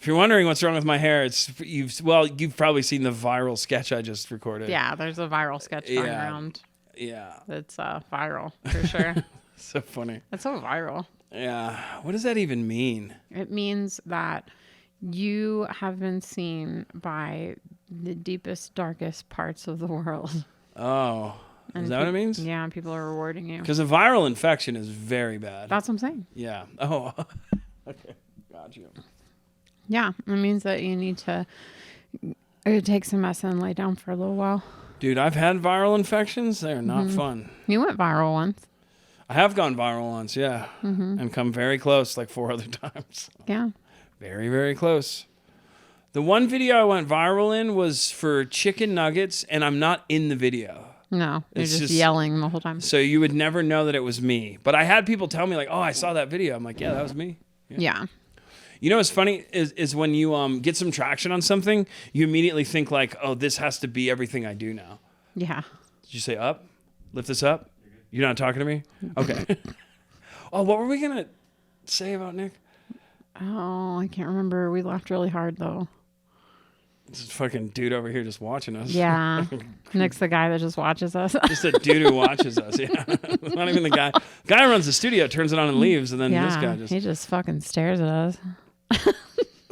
If you're wondering what's wrong with my hair, you've probably seen the viral sketch I just recorded. Yeah, there's a viral sketch going around. Yeah. It's viral for sure. So funny. It's so viral. Yeah. What does that even mean? It means that you have been seen by the deepest, darkest parts of the world. Oh. Is that what it means? Yeah, people are rewarding you. Because a viral infection is very bad. That's what I'm saying. Yeah. Oh. Okay. Got you. Yeah, it means that you need to take some medicine and lay down for a little while. Dude, I've had viral infections. They're not fun. You went viral once. I have gone viral once, yeah. And come very close like 4 other times. Yeah. Very, very close. The one video I went viral in was for chicken nuggets, and I'm not in the video. No, you're It's just yelling the whole time. So you would never know that it was me. But I had people tell me like, oh, I saw that video. I'm like, yeah, that was me. Yeah. You know what's funny is when you get some traction on something, you immediately think like, oh, this has to be everything I do now. Yeah. Did you say up? Lift this up? You're not talking to me? Okay. Oh, what were we going to say about Nick? Oh, I can't remember. We laughed really hard though. This fucking dude over here just watching us. Yeah. Nick's the guy that just watches us. Just a dude who watches us. Yeah. It's not even the guy. Guy who runs the studio turns it on and leaves, and then this guy just... he just fucking stares at us.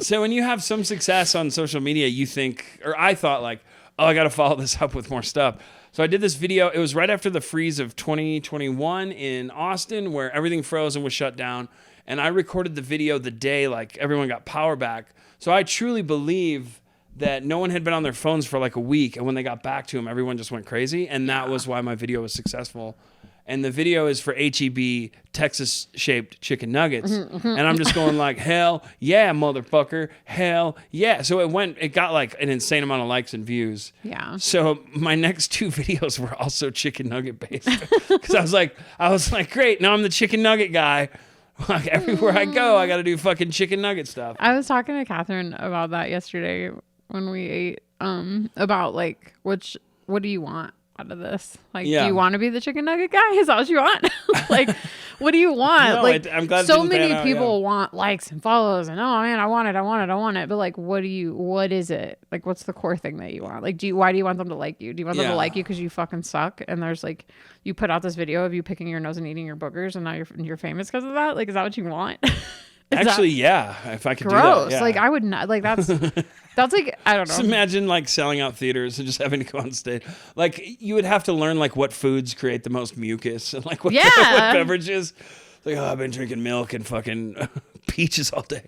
So when you have some success on social media, you think, or I thought like, oh, I got to follow this up with more stuff. So I did this video. It was right after the freeze of 2021 in Austin where everything froze and was shut down. And I recorded the video the day like everyone got power back. So I truly believe that no one had been on their phones for like a week. And when they got back to them, everyone just went crazy. And that was why my video was successful. And the video is for HEB Texas-shaped chicken nuggets. And I'm just going like, hell yeah, motherfucker. Hell yeah. So it got like an insane amount of likes and views. Yeah. So my next 2 videos were also chicken nugget based. Because I was like, great, now I'm the chicken nugget guy. Like everywhere I go, I got to do fucking chicken nugget stuff. I was talking to Catherine about that yesterday when we ate, about like, what do you want out of this? Like, do you want to be the chicken nugget guy? Is that what you want? Like, what do you want? No, like, I'm glad so many people want likes and follows and, oh man, I want it. But like, what is it? Like, what's the core thing that you want? Like, why do you want them to like you? Do you want them to like you because you fucking suck? And there's like, you put out this video of you picking your nose and eating your boogers and now you're famous because of that? Like, is that what you want? Actually, yeah. If I could gross. do that. Yeah. Like, I would not. Like, that's like, I don't know. Just imagine like selling out theaters and just having to go on stage. Like you would have to learn like what foods create the most mucus and like what beverages. Like, oh, I've been drinking milk and fucking peaches all day.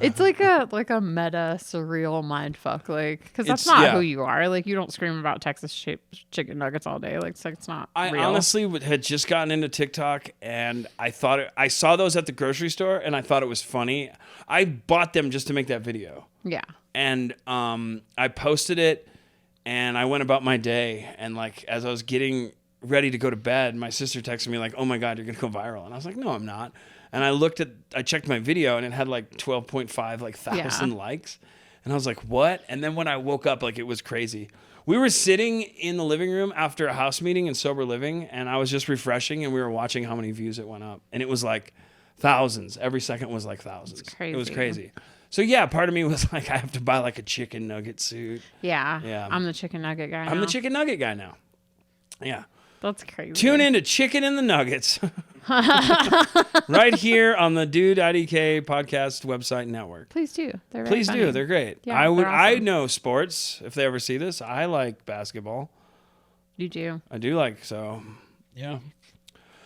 It's like a meta surreal mind fuck, like, because that's not who you are. Like, you don't scream about Texas shaped chicken nuggets all day. Like, it's not real. Honestly had just gotten into TikTok and I saw those at the grocery store and I thought it was funny. I bought them just to make that video. Yeah. And I posted it and I went about my day. And like as I was getting ready to go to bed, my sister texted me like, oh my God, you're gonna go viral. And I was like, no, I'm not. And I checked my video and it had like 12.5 like thousand likes. And I was like, what? And then when I woke up, like it was crazy. We were sitting in the living room after a house meeting in Sober Living and I was just refreshing and we were watching how many views it went up. And it was like thousands. Every second was like thousands. It was crazy. So yeah, part of me was like, I have to buy like a chicken nugget suit. Yeah. Yeah. I'm the chicken nugget guy now. I'm the chicken nugget guy now. Yeah. That's crazy. Tune in to Chicken and the Nuggets. Right here on the Dude IDK podcast website network. Please do. They're very Please funny. do. They're great. Yeah, Awesome. I know sports. If they ever see this, I like basketball. You do. I do like so. Yeah.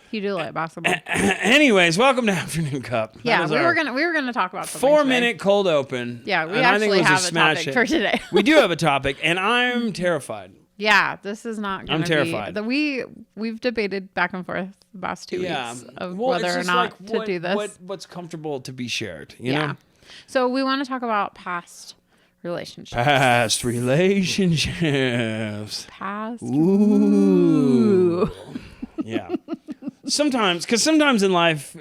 You do like basketball. Anyways, welcome to Afternoon Cup. Yeah, we were gonna talk about something 4-minute cold open. Yeah, we actually have a topic for today. We do have a topic, and I'm terrified. Yeah, this is not going to be... I'm terrified. We've debated back and forth the past 2 weeks of whether or not to do this. What's comfortable to be shared, you know? So we want to talk about past relationships. Past relationships. Past. Ooh. Yeah. Sometimes in life,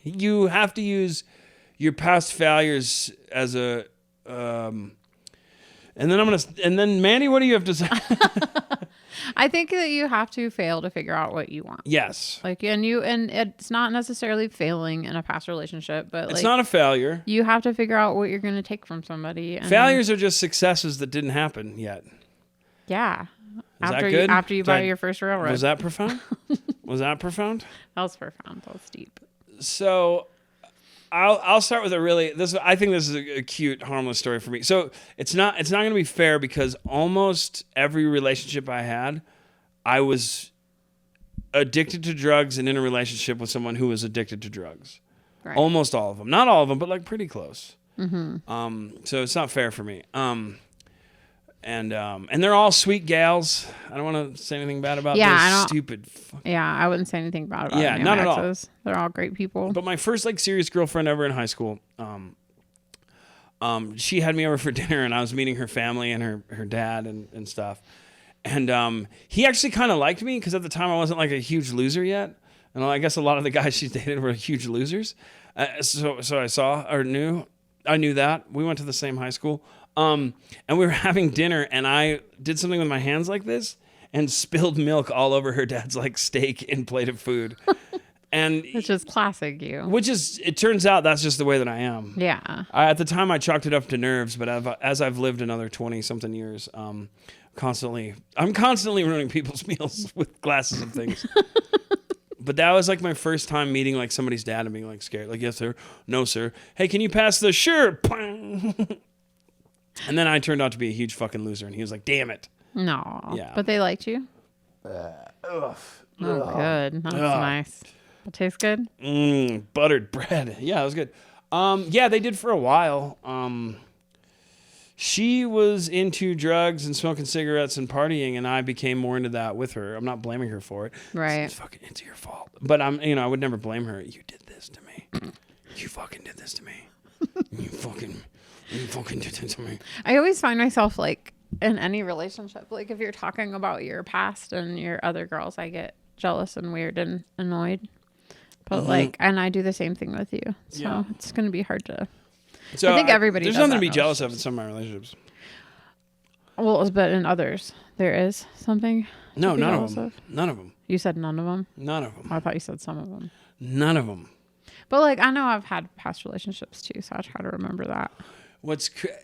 you have to use your past failures as a And then Mandy, what do you have to say? I think that you have to fail to figure out what you want. Yes. Like, and it's not necessarily failing in a past relationship, but It's not a failure. you have to figure out what you're going to take from somebody. And Failures are just successes that didn't happen yet. Yeah. Is that good? After you buy your first railroad. Was that profound? Was that profound? That was profound. That was deep. So I'll start with I think this is a cute, harmless story for me. So it's not going to be fair because almost every relationship I had, I was addicted to drugs and in a relationship with someone who was addicted to drugs. Right. Almost all of them. Not all of them, but like pretty close. So it's not fair for me. And they're all sweet gals. I don't want to say anything bad about those stupid. I wouldn't say anything bad about any not of at my all. exes. They're all great people. But my first like serious girlfriend ever in high school, she had me over for dinner, and I was meeting her family and her dad and stuff. And he actually kind of liked me because at the time I wasn't like a huge loser yet. And I guess a lot of the guys she dated were huge losers. So I knew that. We went to the same high school. And we were having dinner, and I did something with my hands like this and spilled milk all over her dad's like steak and plate of food. And Which is classic you. it turns out that's just the way that I am. Yeah. At the time I chalked it up to nerves, but as I've lived another 20 something years, I'm constantly ruining people's meals with glasses of things. But that was like my first time meeting like somebody's dad and being like scared. Like, yes, sir. No, sir. Hey, can you pass the sure? And then I turned out to be a huge fucking loser, and he was like, damn it. No. Yeah. But they liked you? Oh, good. That's nice. It tastes good? Buttered bread. Yeah, it was good. Yeah, they did for a while. She was into drugs and smoking cigarettes and partying, and I became more into that with her. I'm not blaming her for it. Right. It's your fault. But I would never blame her. You did this to me. You fucking did this to me. You fucking did this to me. I always find myself like in any relationship, like if you're talking about your past and your other girls, I get jealous and weird and annoyed. But and I do the same thing with you. So it's going to be hard to. So I think everybody. There's does nothing to that be jealous of in some of my relationships. Well, but in others, there is something. No, to be none jealous of them. None of them. You said none of them. None of them. I thought you said some of them. None of them. But like I know I've had past relationships too, so I try to remember that.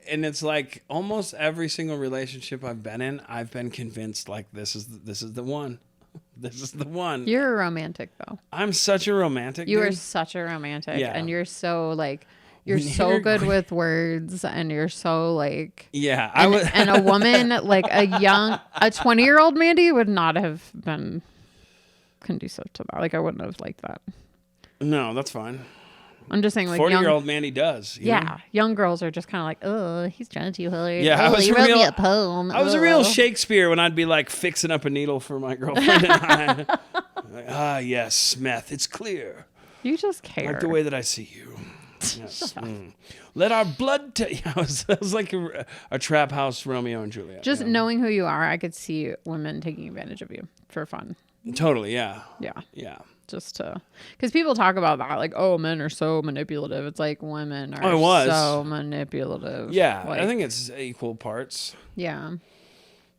And it's like almost every single relationship I've been in, I've been convinced like this is the one. This is the one. You're a romantic though. I'm such a romantic. You dude. are such a romantic, Yeah. and you're so like you're so good with words, and you're so like yeah. And a woman like a 20-year-old Mandy would not have been conducive to that. Like I wouldn't have liked that. No, that's fine. I'm just saying, like 40-year-old Mandy does. You know? Young girls are just kind of like, oh, he's trying too hard. Yeah, oh, he wrote me a poem. I was a real Shakespeare when I'd be like fixing up a needle for my girlfriend and I. Like, yes, meth. It's clear. You just care. Like the way that I see you. Yes. Let our blood. I was like a trap house Romeo and Juliet. Just knowing who you are, I could see women taking advantage of you for fun. Totally. Yeah. Yeah. Yeah. Just to, because people talk about that, like, oh, men are so manipulative. It's like women are so manipulative. Yeah, like, I think it's equal parts. Yeah.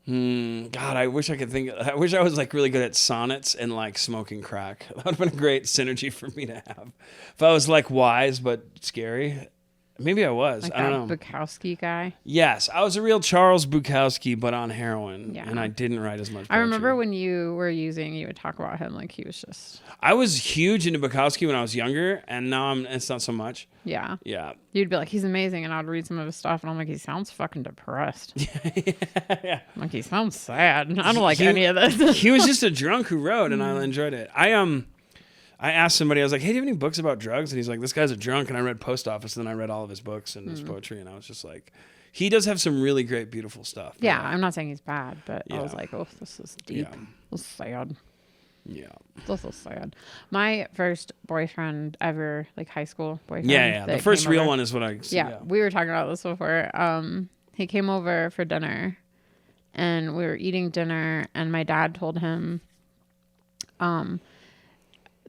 God, I wish I could think. I wish I was like really good at sonnets and like smoking crack. That would have been a great synergy for me to have. If I was like wise but scary. Maybe I was. Like I don't know. Bukowski guy. Yes, I was a real Charles Bukowski, but on heroin, and I didn't write as much poetry. I remember when you would talk about him like he was just. I was huge into Bukowski when I was younger, and now it's not so much. Yeah. Yeah. You'd be like, he's amazing, and I'd read some of his stuff, and I'm like, he sounds fucking depressed. Yeah. I'm like, he sounds sad. I don't like any of this. He was just a drunk who wrote, and I enjoyed it. I asked somebody, I was like, hey, do you have any books about drugs? And he's like, this guy's a drunk. And I read Post Office, and then I read all of his books and his poetry. And I was just like, he does have some really great, beautiful stuff. Yeah, I'm not saying he's bad, but I was like, oh, this is deep. Yeah. This is sad. Yeah. This is sad. My first boyfriend ever, like high school boyfriend. Yeah. The first real one is what I... Yeah, we were talking about this before. He came over for dinner, and we were eating dinner, and my dad told him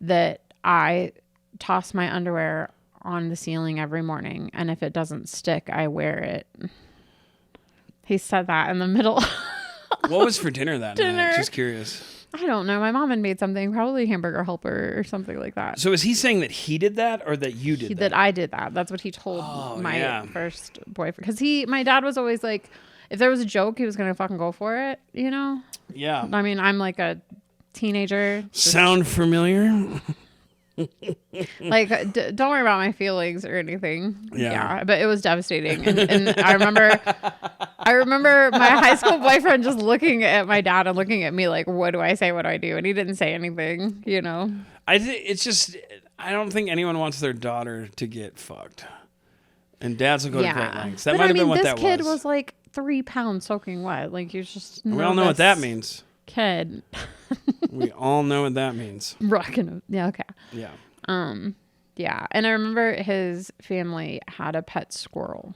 that I toss my underwear on the ceiling every morning, and if it doesn't stick, I wear it. He said that in the middle. What was for dinner that Dinner. night? Just curious. I don't know. My mom had made something, probably hamburger helper or something like that. So is he saying that he did that or that you did that? That I did that. That's what he told my first boyfriend. Because my dad was always like, if there was a joke, he was going to fucking go for it, you know? Yeah. I mean, I'm like a teenager. Sound familiar? Like, don't worry about my feelings or anything. Yeah. But it was devastating. And I remember my high school boyfriend just looking at my dad and looking at me like, what do I say? What do I do? And he didn't say anything, you know? I don't think anyone wants their daughter to get fucked. And dads will go to great lengths. That might have been what that was. This kid was like 3 pounds soaking wet. Like, you're just... We all know what that means. Kid. We all know what that means. Rocking. Yeah, okay. Yeah. Yeah. And I remember his family had a pet squirrel.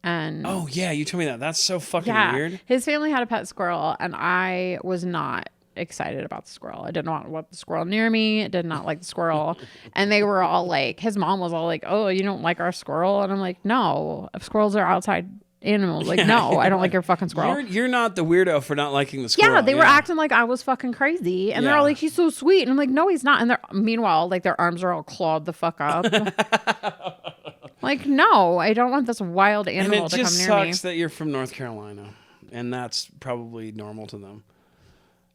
And oh, yeah. You told me that. That's so fucking weird. His family had a pet squirrel, and I was not excited about the squirrel. I did not want the squirrel near me. I did not like the squirrel. And they were all like, his mom was all like, oh, you don't like our squirrel? And I'm like, no, squirrels are outside animals. Like, no, I don't like your fucking squirrel. You're not the weirdo for not liking the squirrel. Yeah, they were acting like I was fucking crazy. And they're all like, he's so sweet. And I'm like, no, he's not. And meanwhile, like, their arms are all clawed the fuck up. Like, no, I don't want this wild animal to come near me. And it just sucks that you're from North Carolina. And that's probably normal to them.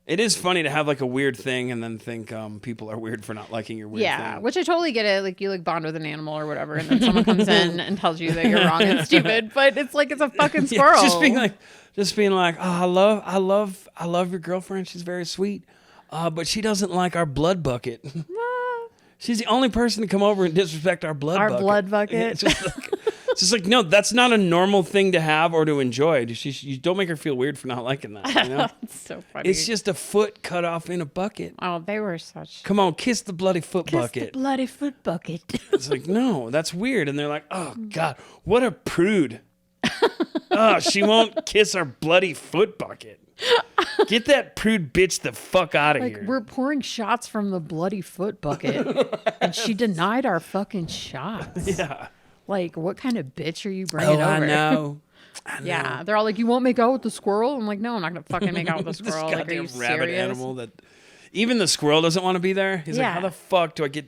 It is funny to have like a weird thing and then think people are weird for not liking your weird thing. Yeah, which I totally get it. Like, you like bond with an animal or whatever, and then someone comes in and tells you that you're wrong and stupid. But it's like, it's a fucking squirrel. Yeah, just being like, oh, I love your girlfriend. She's very sweet, but she doesn't like our blood bucket. She's the only person to come over and disrespect our blood bucket. Our blood bucket. It's just like, no, that's not a normal thing to have or to enjoy. You don't make her feel weird for not liking that. You know? That's so funny. It's just a foot cut off in a bucket. Oh, they were such... Come on, kiss the bloody foot bucket. Kiss the bloody foot bucket. It's like, no, that's weird. And they're like, oh, God, what a prude. Oh, she won't kiss our bloody foot bucket. Get that prude bitch the fuck out of here. We're pouring shots from the bloody foot bucket, and she denied our fucking shots. Yeah. Like, what kind of bitch are you bringing over? I know. Yeah, they're all like, you won't make out with the squirrel? I'm like, no, I'm not going to fucking make out with the squirrel. This like, are you rabbit serious? animal that even the squirrel doesn't want to be there. He's like, how the fuck do I get...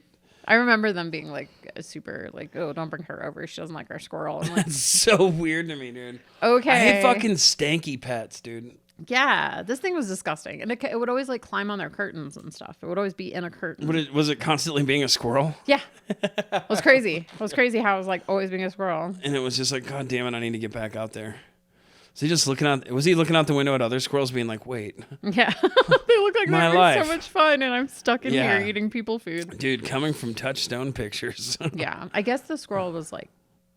I remember them being like super like, oh, don't bring her over. She doesn't like our squirrel. I'm like, that's so weird to me, dude. Okay. I hate fucking stanky pets, dude. Yeah, this thing was disgusting. And it would always like climb on their curtains and stuff. It would always be in a curtain. Was it constantly being a squirrel? Yeah. It was crazy. It was crazy how it was like always being a squirrel. And it was just like, God damn it, I need to get back out there. Was he looking out the window at other squirrels being like, wait. Yeah. They look like they're having so much fun and I'm stuck in here eating people food. Dude, coming from Touchstone Pictures. Yeah. I guess the squirrel was like,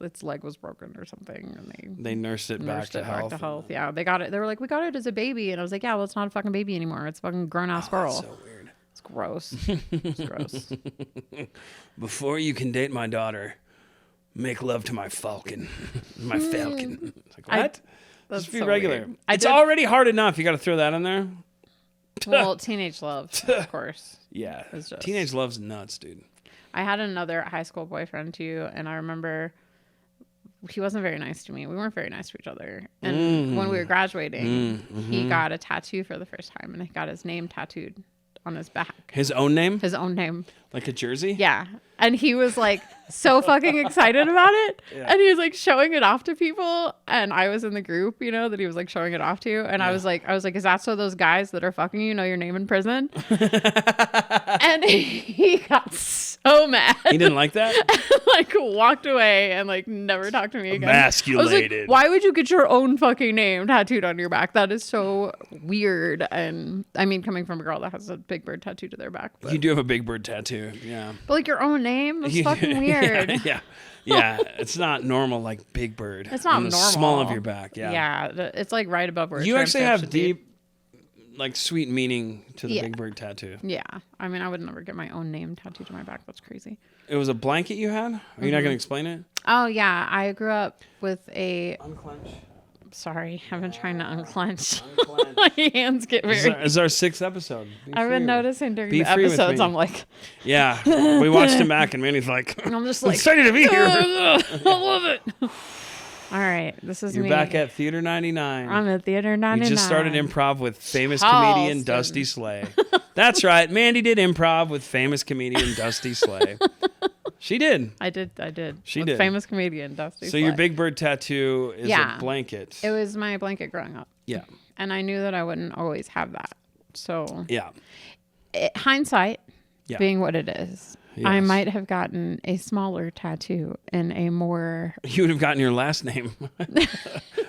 its leg was broken or something, and they nursed it back to health. Yeah, they got it. They were like, we got it as a baby, and I was like, yeah, well, it's not a fucking baby anymore. It's a fucking grown ass squirrel. That's so weird. It's gross. It's gross. Before you can date my daughter, make love to my falcon. My falcon. It's like, what? Just be so regular. Weird. It's already hard enough. You got to throw that in there. Well, teenage love, of course. Yeah, teenage love's nuts, dude. I had another high school boyfriend too, and I remember. He wasn't very nice to me. We weren't very nice to each other. And when we were graduating, he got a tattoo for the first time, and he got his name tattooed on his back. His own name? His own name. Like a jersey? Yeah. And he was like so fucking excited about it. Yeah. And he was like showing it off to people. And I was in the group, you know, that he was like showing it off to. And I was like, is that so those guys that are fucking you know your name in prison? And he got so mad. He didn't like that? And, like, walked away and like never talked to me again. Emasculated. I was like, why would you get your own fucking name tattooed on your back? That is so weird. And I mean, coming from a girl that has a big bird tattoo to their back. You do have a big bird tattoo. Yeah. But like your own name? That's fucking weird. Yeah. It's not normal like Big Bird. It's not on normal. The small of your back. Yeah. Yeah. It's like right above where you actually have deep, like sweet meaning to the Big Bird tattoo. Yeah. I mean, I would never get my own name tattooed to my back. That's crazy. It was a blanket you had? Are you not going to explain it? Oh, yeah. I grew up with a... Unclench. Sorry, I've been trying to unclench. Unclench. My hands get very... It's our 6th episode. I've been noticing during the episodes, I'm like... Yeah, we watched him back and Manny's like... And I'm just like... excited to be here. I love it. All right, this is You're me. back at Theater 99. I'm at Theater 99. You just started improv with famous Charleston. comedian Dusty Slay. That's right. Mandy did improv with famous comedian Dusty Slay. She did. I did. She With did. Famous comedian Dusty. So your Slay. Big Bird tattoo is Yeah. a blanket. It was my blanket growing up, Yeah. and I knew that I wouldn't always have that. So Yeah. hindsight Yeah. being what it is, I Yes. might have gotten a smaller tattoo and a more You would have gotten your last name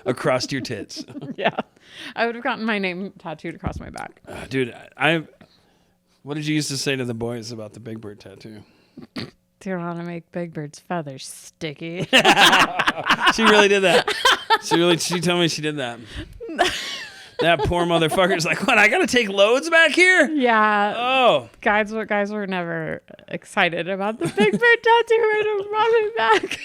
across your tits. yeah. I would have gotten my name tattooed across my back. Dude, what did you used to say to the boys about the Big Bird tattoo? Do you want to make Big Bird's feathers sticky? She really did that. She told me she did that. That poor motherfucker's like, what? I gotta take loads back here? Yeah. Oh, Guys were never excited about the Big Bird tattoo right on my back.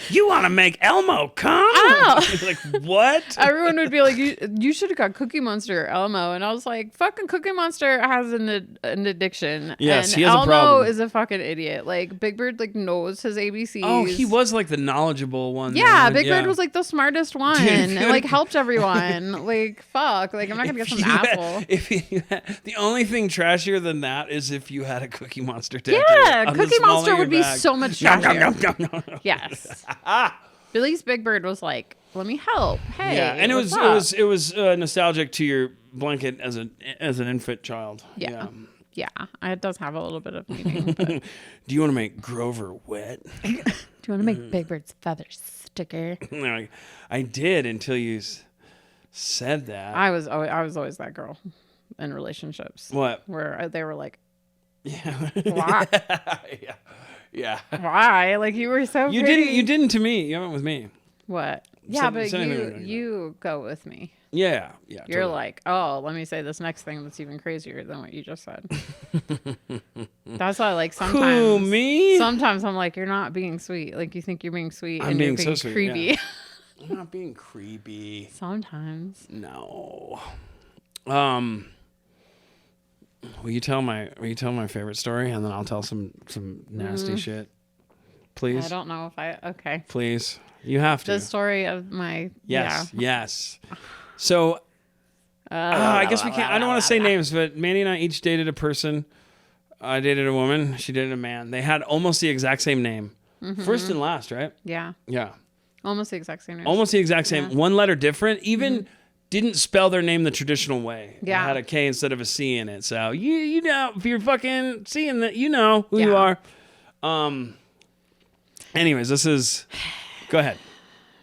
you want to make Elmo come? Ow. Like, what? Everyone would be like, you should have got Cookie Monster or Elmo. And I was like, fucking Cookie Monster has an addiction. Yes, and he has a Elmo problem. is a fucking idiot. Like, Big Bird, like, knows his ABCs. Oh, he was like the knowledgeable one. Yeah, man. Big Bird was like the smartest one. And, like, helped everyone. Like, fuck. Like, I'm not going to get some asshole. The only thing trashier than that is if you had a Cookie Monster tattoo. Yeah, on the Cookie small of Monster your would be back. so much Nom, nom, trashier. nom, nom, nom, nom. Yes. At least Big Bird was like, let me help. Hey. Yeah, and what's up? it was nostalgic to your blanket as an infant child. Yeah. Yeah, it does have a little bit of meaning. But do Do you want to make Grover wet? you want to make Big Bird's feathers sticker? Like, I did until you said that. I was always that girl in relationships What? where they were like, Yeah. why? yeah. Yeah. Why? Like you were so You pretty. didn't to me. You went with me. What? Yeah, So- but so anyway, no. you go with me. Yeah. Yeah. You're totally. like, oh, let me say this next thing that's even crazier than what you just said. That's why, like, sometimes. Who, me? Sometimes I'm like, you're not being sweet. Like you think you're being sweet, I'm and being you're being so sweet, creepy. yeah. I'm not being creepy. Sometimes. No. Will you tell my favorite story and then I'll tell some nasty shit? Please. I don't know if I. Okay. Please. You have to. The story of my. Yes. Yes. So I guess we can't. I don't want to say names, but Mandy and I each dated a person. I dated a woman. She dated a man. They had almost the exact same name. First and last, right? Yeah. Yeah. Almost the exact same. Almost the exact same. Yeah. One letter different. Even didn't spell their name the traditional way. Yeah. It had a K instead of a C in it. So you know, if you're fucking seeing that, you know who you Yeah. are. Anyways, this is. Go ahead.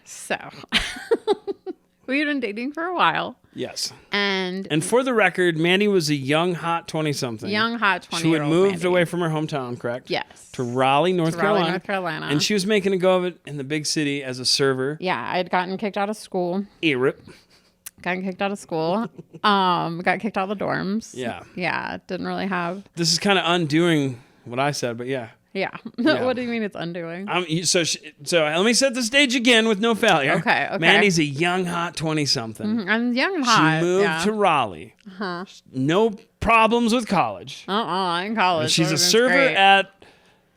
So we had been dating for a while, Yes. and And for the record, Mandy was a young, hot 20-something. young hot 20. She had moved away from her hometown, correct? Yes. To Raleigh, North Carolina. North Carolina. And she was making a go of it in the big city as a server. Yeah, I had gotten kicked out of school. Erip. Got kicked out of school. Got kicked out of the dorms. Yeah. Yeah. Didn't really have. This is kind of undoing what I said, but yeah. Yeah. Yeah. What do you mean it's undoing? So let me set the stage again with no failure. Okay, okay. Mandy's a young, hot 20-something. I'm young and hot. She moved yeah. to Raleigh. Uh-huh. No problems with college. In college. And she's a everything's server great. at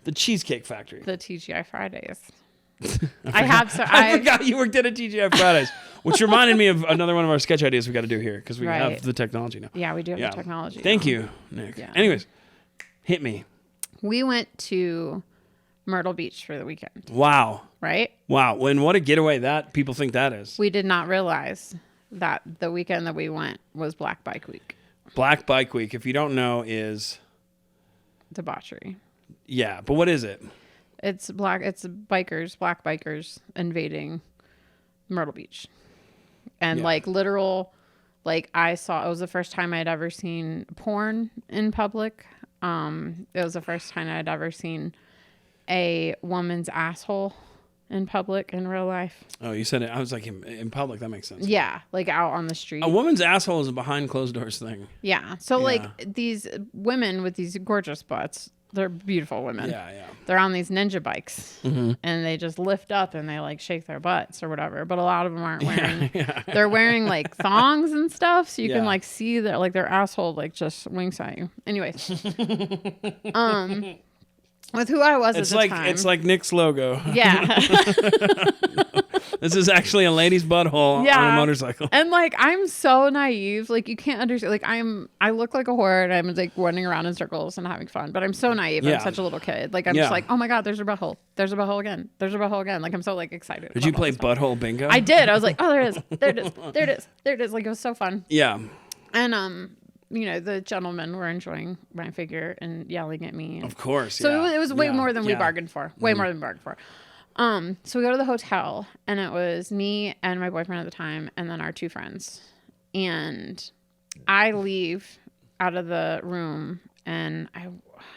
the Cheesecake Factory. the TGI Fridays. I forgot you worked at a TGI Fridays, which reminded me of another one of our sketch ideas we got to do here because we Right. have the technology now. Yeah, we do have Yeah. the technology. Thank now. you, Nick. Yeah. Anyways, hit me. We went to Myrtle Beach for the weekend, Wow. right? Wow. When what a getaway that people think that is. We did not realize that the weekend that we went was Black Bike Week. Black Bike Week, if you don't know, is Debauchery. yeah, but what is it? It's black bikers invading Myrtle Beach. And Yeah. like literal, like it was the first time I'd ever seen porn in public. It was the first time I'd ever seen a woman's asshole in public in real life. Oh, you said it. I was like in public. That makes sense. Yeah, like out on the street. A woman's asshole is a behind closed doors thing. Yeah. So Yeah. like these women with these gorgeous butts, they're beautiful women. Yeah, yeah. They're on these ninja bikes and they just lift up and they like shake their butts or whatever. But a lot of them aren't wearing, they're wearing like thongs and stuff. So you Yeah. can like see that like their asshole like just winks at you. Anyways. with who I was It's at the like time. it's like Nick's logo. Yeah. This is actually a lady's butthole on a motorcycle. And like I'm so naive, like you can't understand. Like I look like a whore and I'm like running around in circles and having fun, but I'm so naive. Yeah. I'm such a little kid. Like I'm just like, oh my god, there's a butthole. There's a butthole again. There's a butthole again. Like I'm so like excited. Did you play butthole bingo? I did. I was like, oh, there it is. There it is. There it is. There it is. Like it was so fun. Yeah. And you know, the gentlemen were enjoying my figure and yelling at me. And Of course. so yeah. it was way more than we Yeah. bargained for. Way more than we bargained for. So we go to the hotel and it was me and my boyfriend at the time and then our two friends. And I leave out of the room and I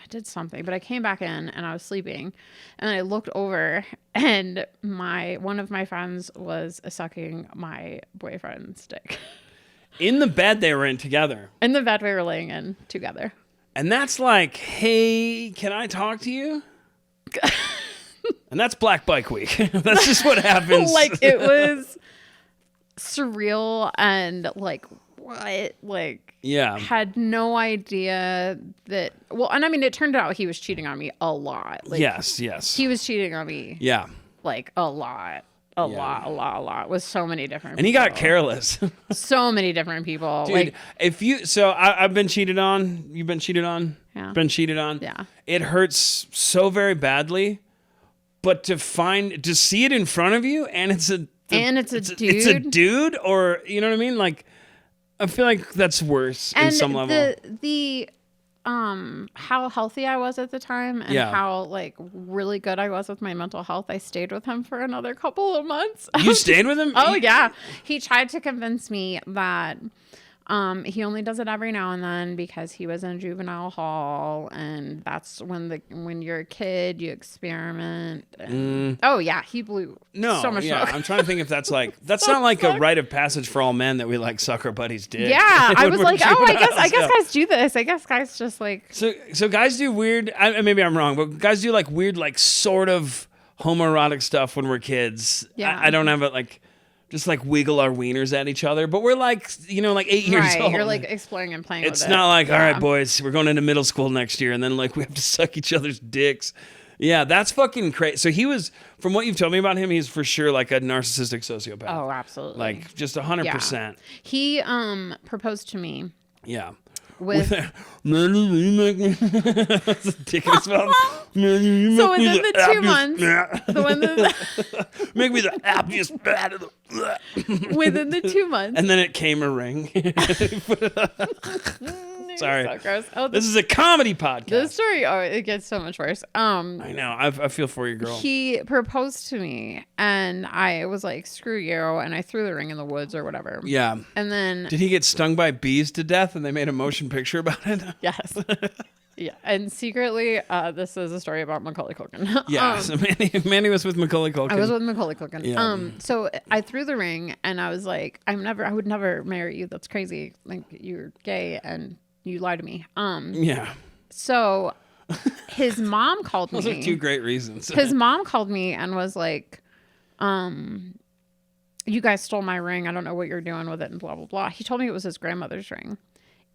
did something, but I came back in and I was sleeping and I looked over and one of my friends was sucking my boyfriend's dick. In the bed they were in together. In the bed we were laying in together. And that's like, hey, can I talk to you? And that's Black Bike Week. That's just what happens. Like it was surreal and like what? Like Yeah. had no idea that well, and I mean it turned out he was cheating on me a lot. Like Yes. he was cheating on me Yeah. like a lot. A lot with so many different And he people. got careless. So many different people. Dude, like if you I've been cheated on. You've been cheated on. Yeah. Been cheated on. Yeah. It hurts so very badly, but to see it in front of you, and it's a And it's a It's a dude. dude, or you know what I mean? Like, I feel like that's worse in and some level. the how healthy I was at the time and Yeah. how like really good I was with my mental health, I stayed with him for another couple of months. You stayed with him? Oh yeah. He tried to convince me that he only does it every now and then because he was in juvenile hall and that's when you're a kid you experiment. And, Oh yeah, he blew No, so much yeah. smoke. I'm trying to think if that's like that's not like a rite of passage for all men that we like suck our buddies' dick. Yeah, I when was we're like, oh, I juveniles. guess Yeah. guys do this. I guess guys just like So guys do weird. Maybe I'm wrong, but guys do like weird, like sort of homoerotic stuff when we're kids. Yeah. I don't have it like just like wiggle our wieners at each other, but we're like like 8 years right. old. You're like exploring and playing It's with it. not like, all Yeah. right, boys, we're going into middle school next year, and then like we have to suck each other's dicks. Yeah, that's fucking crazy. So he was, from what you've told me about him, he's for sure like a narcissistic sociopath. Oh, absolutely. Like just 100%. He proposed to me Yeah. with Man, you make me. That's a dick in his mouth. Man, you so make me within the 2 happiest- months, Make me the happiest man in the. within the 2 months. And then it came a ring. Sorry. So gross. Oh, This is a comedy podcast. the story. Oh, it gets so much worse. I know. I feel for you, girl. He proposed to me, and I was like, "Screw you!" And I threw the ring in the woods or whatever. Yeah. And then Did he get stung by bees to death and they made a motion picture about it? yes. Yeah, and secretly, this is a story about Macaulay Culkin. Yeah. So Manny was with Macaulay Culkin. I was with Macaulay Culkin. Yeah. So I threw the ring, and I was like, I would never marry you. That's crazy. Like you're gay, and you lie to me. Yeah. So his mom called Those are me. two great reasons. His mom called me and was like, you guys stole my ring. I don't know what you're doing with it, and blah blah blah. He told me it was his grandmother's ring.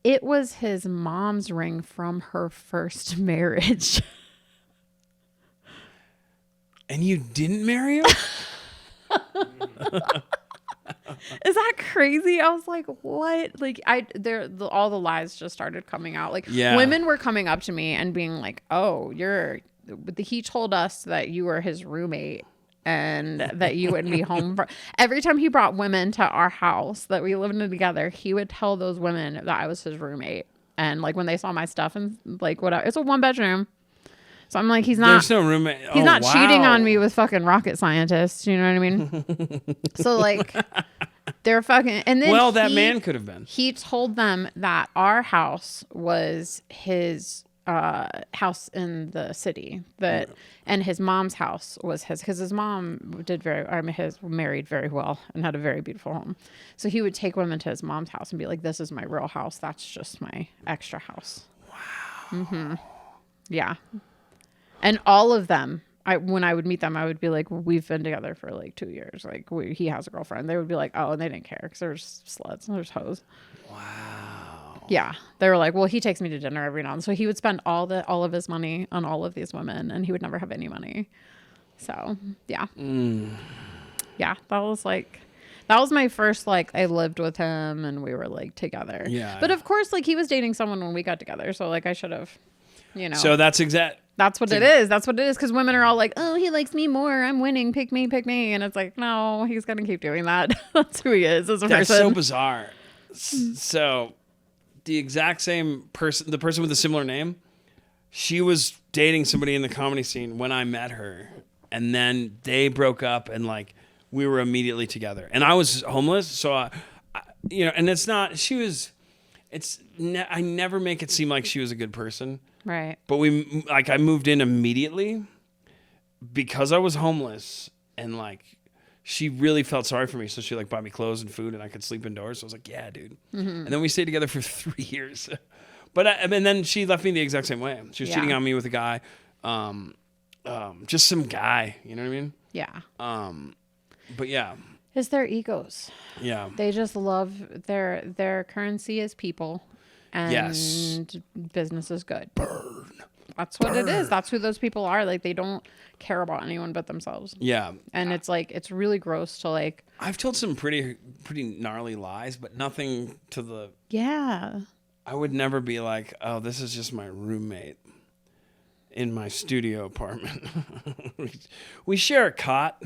It was his mom's ring from her first marriage. And you didn't marry him? Is that crazy? I was like, what? Like all the lies just started coming out. Like Yeah. women were coming up to me and being like, oh, he told us that you were his roommate and that you wouldn't be home for every time he brought women to our house that we lived in together, he would tell those women that I was his roommate. And like when they saw my stuff and like whatever, it's a 1-bedroom. So I'm like, he's not There's no roommate. He's not cheating wow. on me with fucking rocket scientists. You know what I mean? So like, they're fucking. And then That man could have been. He told them that our house was his house in the city. And his mom's house was his, because his mom married very well and had a very beautiful home. So he would take women to his mom's house and be like, "This is my real house. That's just my extra house." Wow. Mm-hmm. Yeah. And all of them, when I would meet them, I would be like, we've been together for like 2 years. Like he has a girlfriend. They would be like, oh, and they didn't care because there's sluts and there's hoes. Wow. Yeah. They were like, well, he takes me to dinner every now and then. So he would spend all of his money on all of these women, and he would never have any money. So, yeah. Yeah, that was my first, like, I lived with him and we were like together. Yeah. But of course, like, he was dating someone when we got together. So, like, I should have, So that's That's what it is. That's what it is. Because women are all like, oh, he likes me more. I'm winning. Pick me, pick me. And it's like, no, he's going to keep doing that. That's who he is as a That's person. so bizarre. So the exact same person, the person with a similar name, she was dating somebody in the comedy scene when I met her. And then they broke up and like we were immediately together. And I was homeless. So, and it's not, I never make it seem like she was a good person. Right. But I moved in immediately because I was homeless and like she really felt sorry for me. So she like bought me clothes and food and I could sleep indoors. So I was like, yeah, dude. Mm-hmm. And then we stayed together for 3 years. But and then she left me the exact same way. She was cheating on me with a guy. Just some guy, you know what I mean? Yeah. But yeah. It's their egos. Yeah. They just love their currency is people. And business is good. Burn. That's what it is. That's who those people are. Like, they don't care about anyone but themselves. Yeah. And it's like, it's really gross to like. I've told some pretty gnarly lies, but nothing to the. Yeah. I would never be like, oh, this is just my roommate in my studio apartment. We share a cot.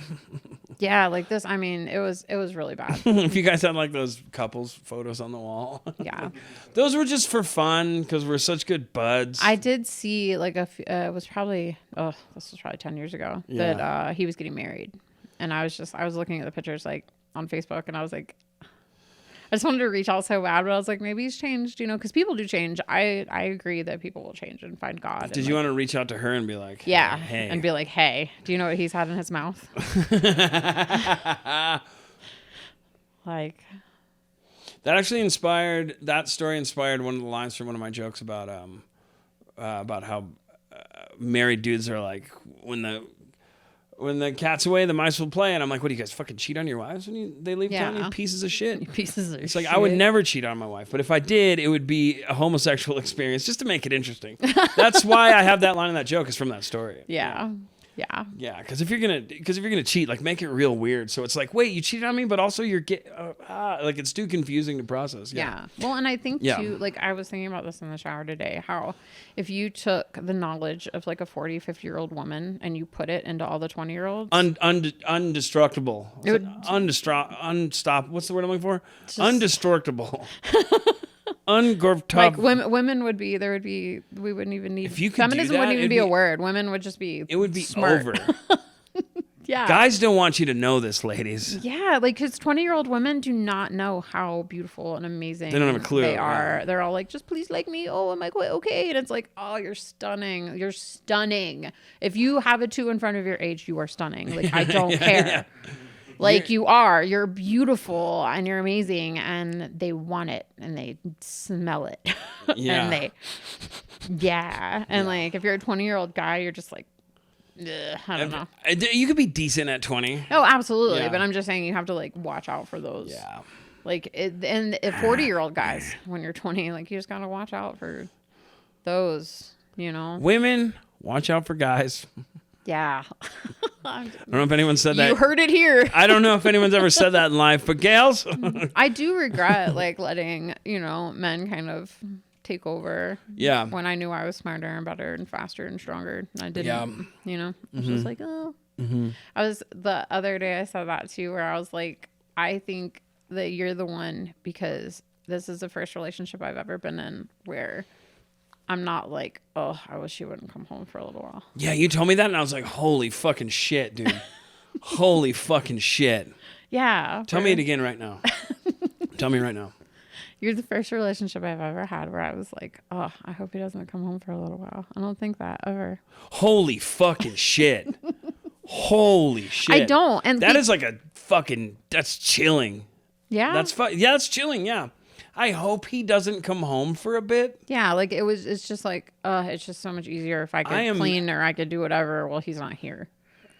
Yeah, like this. I mean, it was really bad. If you guys had like those couples photos on the wall. Yeah. Those were just for fun because we're such good buds. I did see like it was probably, this was probably 10 years ago that he was getting married. And I was looking at the pictures like on Facebook and I was like, I just wanted to reach out so bad, but I was like, maybe he's changed, because people do change. I agree that people will change and find God. Did you want to reach out to her and be like, yeah, hey, and be like, hey, do you know what he's had in his mouth? Like, that story inspired one of the lines from one of my jokes about how married dudes are like, when the cat's away, the mice will play. And I'm like, what do you guys fucking cheat on your wives when they leave town? You pieces of shit. You pieces of shit. It's like, I would never cheat on my wife. But if I did, it would be a homosexual experience just to make it interesting. That's why I have that line in that joke is from that story. Yeah. Yeah, because if you're gonna cheat, like make it real weird. So it's like, wait, you cheated on me, but also you're like it's too confusing to process. Yeah. Well, and I think too, like I was thinking about this in the shower today, how if you took the knowledge of like a 40, 50-year-old woman and you put it into all the 20-year-olds, undestructible, unstop. What's the word I'm looking for? Undestructible. Like women would be, we wouldn't even need, if you could feminism do that, wouldn't even be a word. Women would just be, it would be smart. over. Yeah. Guys don't want you to know this, ladies. Yeah. Like, because 20-year-old women do not know how beautiful and amazing they don't have a clue. They are. They're all like, just please like me. Oh, I'm like, okay. And it's like, oh, you're stunning. You're stunning. If you have a 2 in front of your age, you are stunning. Like, I don't care. Yeah. Like you're beautiful and you're amazing and they want it and they smell it. Yeah. And like, if you're a 20-year-old guy, you're just like, I don't know. You could be decent at 20. Oh, absolutely. Yeah. But I'm just saying you have to like watch out for those. Yeah. Like, and 40-year-old guys, when you're 20, like you just got to watch out for those, Women, watch out for guys. Yeah. I don't know if anyone said that. You heard it here. I don't know if anyone's ever said that in life, but gals. I do regret like letting, men kind of take over. Yeah. When I knew I was smarter and better and faster and stronger. I didn't, I was just like, oh. Mm-hmm. The other day I said that too, where I was like, I think that you're the one because this is the first relationship I've ever been in where I'm not like, oh, I wish she wouldn't come home for a little while. Yeah, you told me that, and I was like, holy fucking shit, dude. Holy fucking shit. Yeah. Tell me it again right now. Tell me right now. You're the first relationship I've ever had where I was like, oh, I hope he doesn't come home for a little while. I don't think that ever. Holy fucking shit. Holy shit. I don't. And that is like a fucking, that's chilling. Yeah. That's chilling, yeah. I hope he doesn't come home for a bit. Yeah, like it's just like, it's just so much easier if I could clean or I could do whatever while he's not here.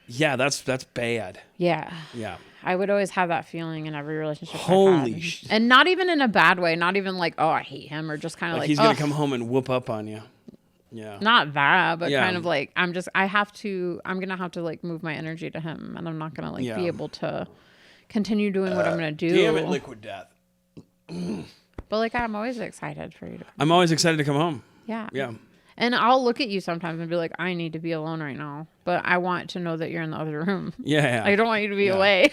Yeah, that's bad. Yeah. Yeah. I would always have that feeling in every relationship. Holy shit. And not even in a bad way. Not even like, oh, I hate him, or just kind of like he's gonna come home and whoop up on you. Yeah. Not that, but Yeah. kind of like I'm gonna have to like move my energy to him, and I'm not gonna like be able to continue doing what I'm gonna do. Damn it, Liquid Death. But like I'm always excited for you to. I'm always excited to come home. Yeah. Yeah. And I'll look at you sometimes and be like, I need to be alone right now, but I want to know that you're in the other room. Yeah. I don't want you to be away,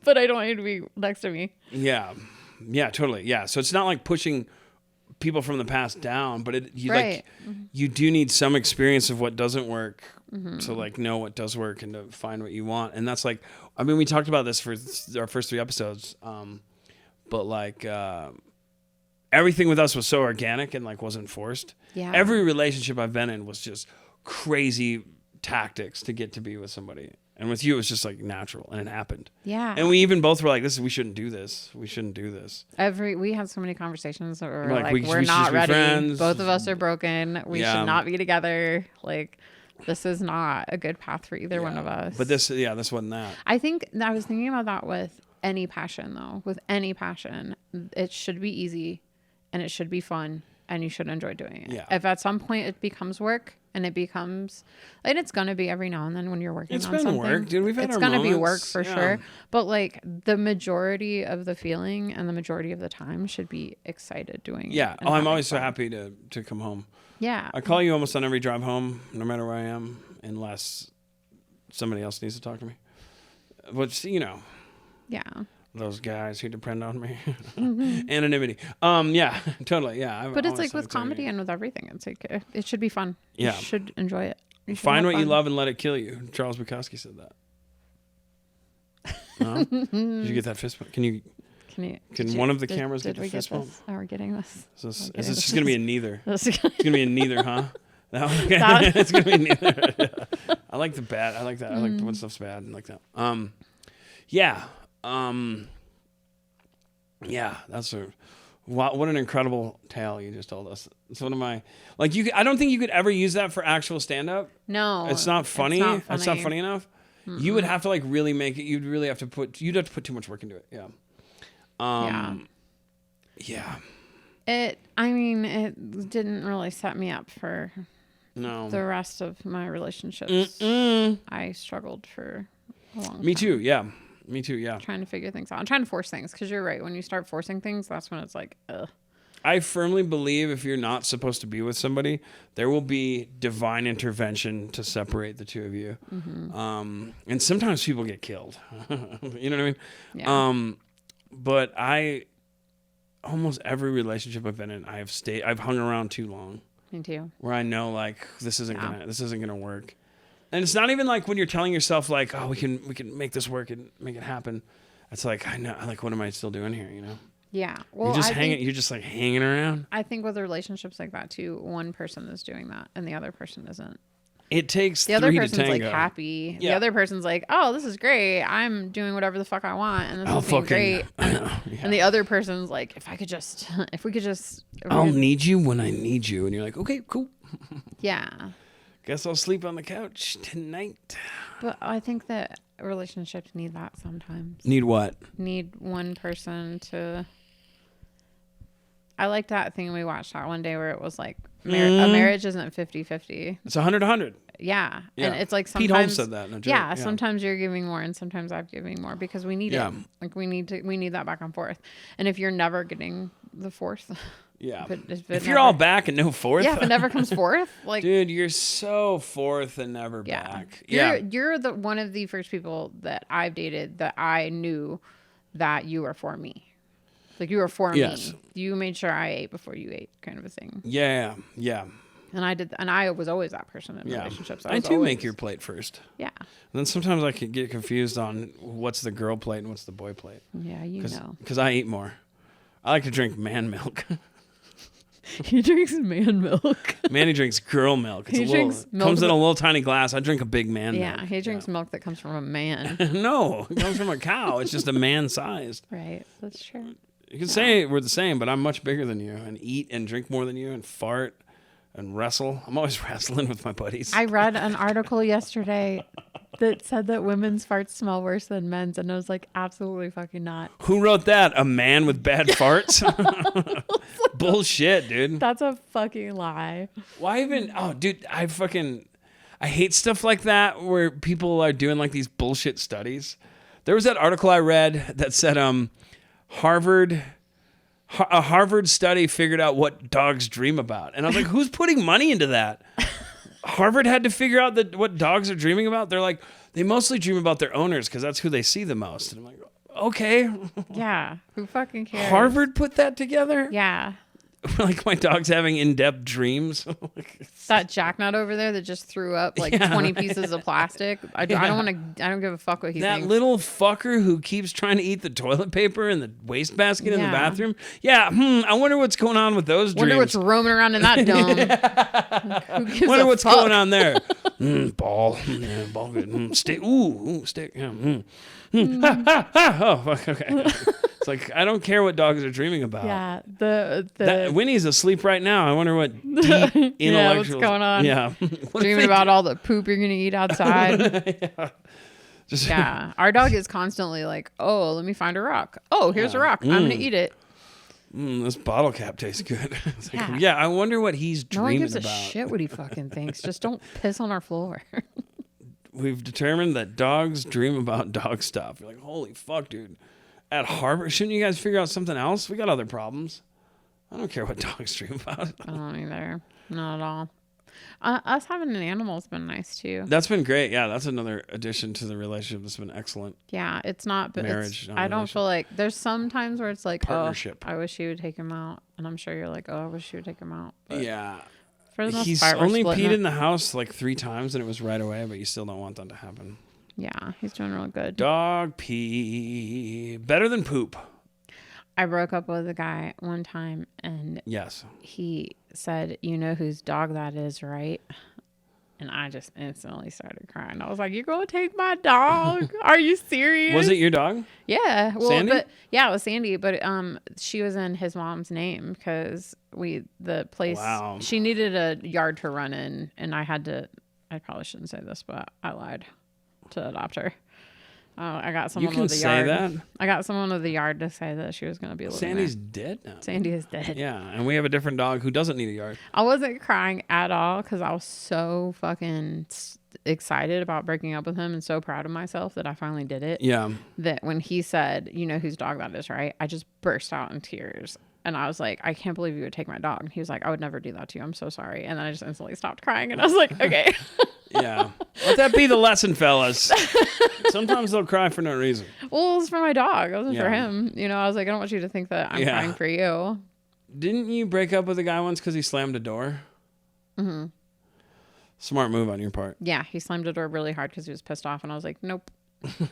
but I don't want you to be next to me. Yeah. Yeah, totally. Yeah. So it's not like pushing people from the past down, but you do need some experience of what doesn't work to like know what does work and to find what you want. And that's like, I mean, we talked about this for our first 3 episodes. But like, everything with us was so organic and like wasn't forced. Yeah. Every relationship I've been in was just crazy tactics to get to be with somebody. And with you, it was just like natural and it happened. Yeah. And we even both were like, we shouldn't do this. We shouldn't do this. We had so many conversations that were like, we we're should not just be ready. friends. Both of us are broken. We Yeah. should not be together. Like, this is not a good path for either one of us. But this wasn't that. I think I was thinking about that with any passion, though. With any passion, it should be easy and it should be fun and you should enjoy doing it. Yeah. If at some point it becomes work and it's going to be every now and then when you're working on something. It's been work, dude. We've had it's our going to be work moments. for Yeah. sure. But like the majority of the feeling and the majority of the time should be excited doing it. Yeah. and I'm having always so fun. happy to come home. Yeah. I call you almost on every drive home, no matter where I am, unless somebody else needs to talk to me. Which, Yeah. those guys who depend on me. Anonymity. Yeah, totally. Yeah. But it's like with comedy and with everything. It's like it should be fun. Yeah. You should enjoy it. You should Find have what you fun. love and let it kill you. Charles Bukowski said that. No? Did you get that fist bump? Can one of the cameras get the fist bump? Oh, we're getting this. Is this just going to be a neither? This It's going to be a neither, huh? That one? Okay. That- It's going to be neither. Yeah. I like the bad. I like that. I like when stuff's bad. I like that. Yeah. Yeah, that's what an incredible tale you just told us. It's one of my I don't think you could ever use that for actual stand up. No. It's not funny. It's not funny enough. Mm-mm. You would have to like really make it. You'd have to put too much work into it. Yeah. Yeah. It didn't really set me up for the rest of my relationships. I struggled for a long time. Me too. Yeah. Me too. Yeah. Trying to figure things out. I'm trying to force things because you're right. When you start forcing things, that's when it's like, ugh. I firmly believe if you're not supposed to be with somebody, there will be divine intervention to separate the two of you. Mm-hmm. And sometimes people get killed. You know what I mean? Yeah. But almost every relationship I've been in, I've hung around too long. Me too. Where I know like this isn't gonna work. And it's not even like when you're telling yourself like, oh, we can make this work and make it happen. It's like, I know, like, what am I still doing here? Yeah. Well, you're just like hanging around. I think with relationships like that too, one person is doing that and the other person isn't. It takes the other three to person's tango. like happy. Yeah. The other person's like, oh, this is great. I'm doing whatever the fuck I want, and this is being great. Yeah. And the other person's like, if we could just, I'll need you when I need you, and you're like, okay, cool. Yeah. Guess I'll sleep on the couch tonight. But I think that relationships need that sometimes. Need what? Need one person to. I like that thing we watched that one day where it was like a marriage isn't 50-50. It's 100-100. Yeah. Yeah. And it's like sometimes Pete Holmes said that in a joke. Yeah, sometimes you're giving more and sometimes I'm giving more because we need it. Like we need that back and forth. And if you're never getting the fourth. Yeah. If you're all back and no fourth. Yeah, if it never comes forth, like dude, you're so fourth and never back. You're the one of the first people that I've dated that I knew that you were for me. Like you were for me. You made sure I ate before you ate, kind of a thing. Yeah. And I did, and I was always that person in relationships. I do make your plate first. Yeah. And then sometimes I can get confused on what's the girl plate and what's the boy plate. Yeah, you know. Because I eat more. I like to drink man milk. He drinks man milk. Manny drinks girl milk. It's drinks milk comes in a little tiny glass. I drink a big man milk. Yeah, he drinks milk that comes from a man. No, it comes from a cow. It's just a man-sized. Right, that's true. You can say we're the same, but I'm much bigger than you and eat and drink more than you and fart. and wrestle. I'm always wrestling with my buddies. I read an article yesterday that said that women's farts smell worse than men's, and I was like, absolutely fucking not. Who wrote that? A man with bad farts? Bullshit, dude. That's a fucking lie. Why even? Oh, dude, I hate stuff like that where people are doing like these bullshit studies. There was that article I read that said a Harvard study figured out what dogs dream about. And I was like, who's putting money into that? Harvard had to figure out what dogs are dreaming about. They're like, they mostly dream about their owners because that's who they see the most. And I'm like, okay. Yeah. Who fucking cares? Harvard put that together? Yeah. Like my dog's having in-depth dreams. That jacknut over there that just threw up like 20 pieces of plastic. I don't give a fuck what he thinks. That little fucker who keeps trying to eat the toilet paper in the wastebasket in the Yeah. bathroom. Yeah, I wonder what's going on with those dreams. Wonder what's roaming around in that dome. Who gives Wonder a what's fuck? going on there. Ball. Yeah, ball good. Stick. Ooh, stick. Yeah. Ha, ha, ha. Oh, fuck. Okay. It's like, I don't care what dogs are dreaming about. Yeah. The Winnie's asleep right now. I wonder what deep intellectual. Yeah, what's going on? Yeah. dreaming about all the poop you're gonna eat outside. Just, Yeah. Our dog is constantly like, oh, let me find a rock. Oh, here's a rock. I'm gonna eat it. this bottle cap tastes good. It's like, Yeah. yeah, I wonder what he's No one dreaming gives a about. shit what he fucking thinks. Just don't piss on our floor. We've determined that dogs dream about dog stuff. You're like, holy fuck, dude. At Harvard, shouldn't you guys figure out something else? We got other problems. I don't care what dogs dream about. I don't either. Not at all. Us having an animal's been nice too. That's been great. Yeah, that's another addition to the relationship that's been excellent. Yeah, it's not. But Marriage, not I don't relationship. feel like there's some times where it's like, Partnership. oh, I wish you would take him out, and I'm sure you're like, oh, I wish you would take him out. But Yeah. for the most He's part, we're only splitting peed it. in the house like 3 times and it was right away, but you still don't want that to happen. Yeah, he's doing real good. Dog pee. Better than poop. I broke up with a guy one time, and Yes. he said, "You know whose dog that is, right?" And I just instantly started crying. I was like, "You're gonna take my dog? Are you serious?" Was it your dog? Yeah. Well, Sandy? but yeah, it was Sandy. But she was in his mom's name because the place. Wow. She needed a yard to run in, and I probably shouldn't say this, but I lied to adopt her. I got You someone can with a say yard. that. I got someone with a yard to say that she was going to be living Sandy's there. dead now. Sandy is dead. Yeah, and we have a different dog who doesn't need a yard. I wasn't crying at all because I was so fucking excited about breaking up with him and so proud of myself that I finally did it. Yeah. That when he said, "You know whose dog that is, right?" I just burst out in tears. And I was like, "I can't believe you would take my dog." And he was like, "I would never do that to you. I'm so sorry." And then I just instantly stopped crying. And I was like, okay. Yeah. Let that be the lesson, fellas. Sometimes they'll cry for no reason. Well, it was for my dog. It wasn't for Yeah. him. You know, I was like, I don't want you to think that I'm Yeah. crying for you. Didn't you break up with a guy once because he slammed a door? Mm-hmm. Smart move on your part. Yeah, he slammed the door really hard because he was pissed off. And I was like, nope,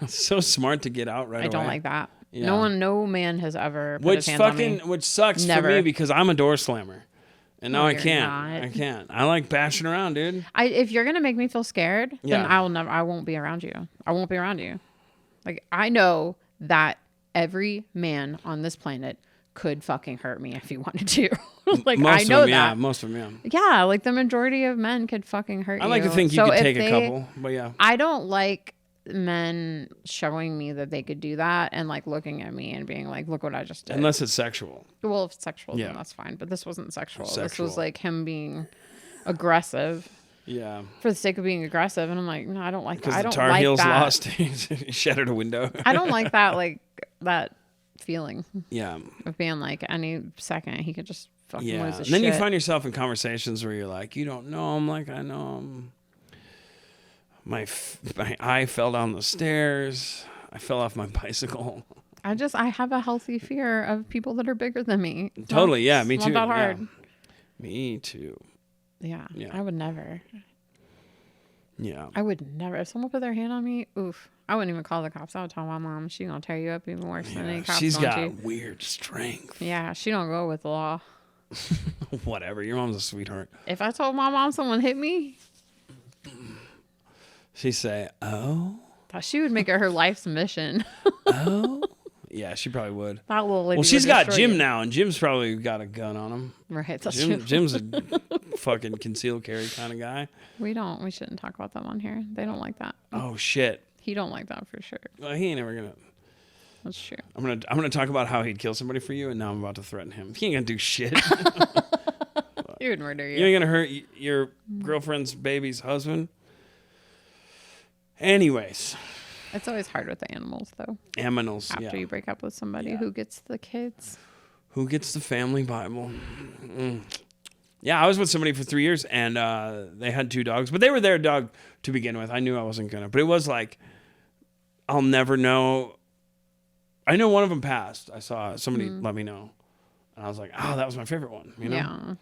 So smart to get out right away. I don't like that. Yeah. No man has ever put Which his hands on me. which sucks Never. for me because I'm a door slammer. And now No, I you're can't. not. I can't. I like bashing around, dude. If you're gonna make me feel scared, Yeah. then I won't be around you. I won't be around you. Like, I know that every man on this planet could fucking hurt me if he wanted to. Like, Most I of know them, that. yeah. Most of them, yeah. Yeah, like the majority of men could fucking hurt you. I like to think you So could if take a they- couple, but yeah. I don't like men showing me that they could do that and like looking at me and being like, look what I just did. Unless it's sexual. Well, if it's sexual, Yeah. then that's fine. But this wasn't sexual. This Sexual. was like him being aggressive Yeah. for the sake of being aggressive. And I'm like, no, I don't like that. Because I the don't Tar like Heels that. lost. He shattered a window. I don't like that, like that feeling Yeah. of being like any second he could just fucking Yeah. lose And his then shit. you find yourself in conversations where you're like, you don't know him like I know him. My eye fell down the stairs. I fell off my bicycle. I have a healthy fear of people that are bigger than me. It's Totally. not- Yeah. it's Me not too. that Yeah. hard. Me too. Yeah. Yeah. I would never. Yeah. I would never. If someone put their hand on me, oof. I wouldn't even call the cops. I would tell my mom. She gonna tear you up even worse than any cops She's going got to. weird strength. Yeah, she don't go with the law. Whatever. Your mom's a sweetheart. If I told my mom someone hit me, She say, "Oh, she would make it her life's mission. oh." Yeah, she probably would. That little lady Well, she's would got destroy Jim you. now, and Jim's probably got a gun on him. Right. That's true. Jim's a fucking concealed carry kind of guy. We shouldn't talk about them on here. They don't like that. Oh shit. He don't like that for sure. Well, he ain't ever gonna. That's true. I'm gonna talk about how he'd kill somebody for you, and now I'm about to threaten him. He ain't gonna do shit. He would murder you. You ain't gonna hurt your girlfriend's baby's husband. Anyways, It's always hard with the animals, though. aminals. After Yeah. you break up with somebody, Yeah. who gets the kids? Who gets the family Bible? Yeah, I was with somebody for 3 years, and they had 2 dogs, but they were their dog to begin with. I knew I wasn't gonna, but it was like, I'll never know. I know one of them passed. I saw somebody let me know, and I was like, oh, that was my favorite one. You know? Yeah.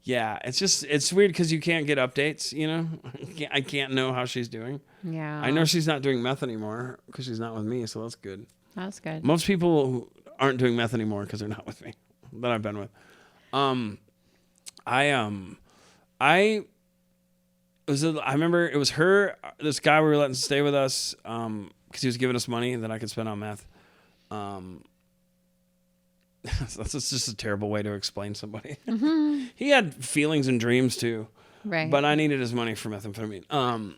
Yeah, it's weird because you can't get updates. You know, I can't know how she's doing. Yeah. I know she's not doing meth anymore because she's not with me, so that's good. That's good. Most people who aren't doing meth anymore because they're not with me that I've been with. I remember it was her, this guy we were letting stay with us because he was giving us money that I could spend on meth. That's just a terrible way to explain somebody. He had feelings and dreams too, Right. but I needed his money for methamphetamine.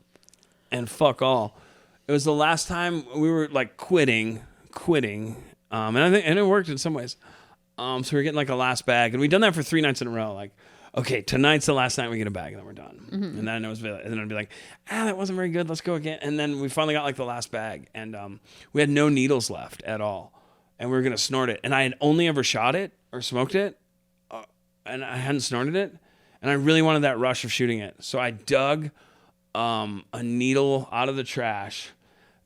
And fuck all. It was the last time we were like quitting. And I think it worked in some ways. So we were getting like a last bag, and we'd done that for 3 nights in a row. Like, okay, tonight's the last night we get a bag, and then we're done. And then I'd be like, that wasn't very good. Let's go again. And then we finally got like the last bag, and we had no needles left at all, and we were gonna snort it. And I had only ever shot it or smoked it, and I hadn't snorted it, and I really wanted that rush of shooting it. So I dug a needle out of the trash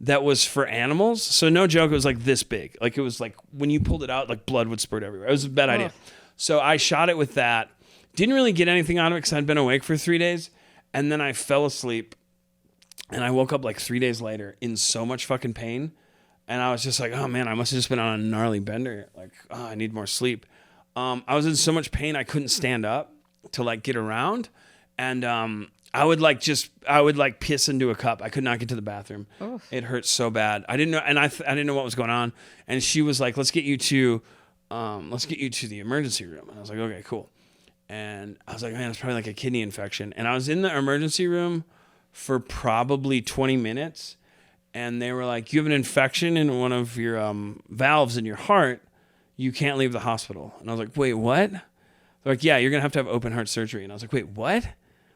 that was for animals. So no joke, it was like this big. Like it was like when you pulled it out, like blood would spurt everywhere. It was a bad idea. So I shot it with that. Didn't really get anything out of it because I'd been awake for 3 days. And then I fell asleep. And I woke up like 3 days later in so much fucking pain. And I was just like, oh man, I must have just been on a gnarly bender. Like, oh, I need more sleep. I was in so much pain I couldn't stand up to like get around. And I would piss into a cup. I could not get to the bathroom. Oof. It hurt so bad. I didn't know, and I didn't know what was going on. And she was like, "Let's get you to the emergency room." And I was like, "Okay, cool." And I was like, "Man, it's probably like a kidney infection." And I was in the emergency room for probably 20 minutes, and they were like, "You have an infection in one of your valves in your heart. You can't leave the hospital." And I was like, "Wait, what?" They're like, "Yeah, you're gonna have to have open heart surgery." And I was like, "Wait, what?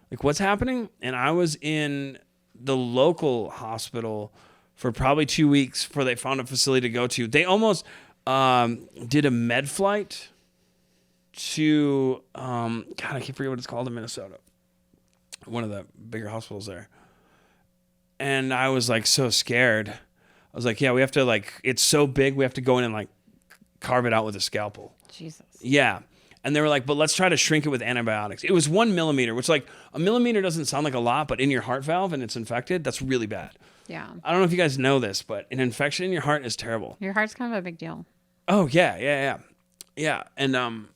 Like, what's happening?" And I was in the local hospital for probably 2 weeks before they found a facility to go to. They almost did a med flight to, God, I can't forget what it's called in Minnesota. One of the bigger hospitals there. And I was like so scared. I was like, yeah, we have to like, it's so big, we have to go in and like carve it out with a scalpel. Jesus. Yeah. And they were like, but let's try to shrink it with antibiotics. It was 1 millimeter, which like a millimeter doesn't sound like a lot, but in your heart valve and it's infected, that's really bad. Yeah. I don't know if you guys know this, but an infection in your heart is terrible. Your heart's kind of a big deal. Oh, yeah. And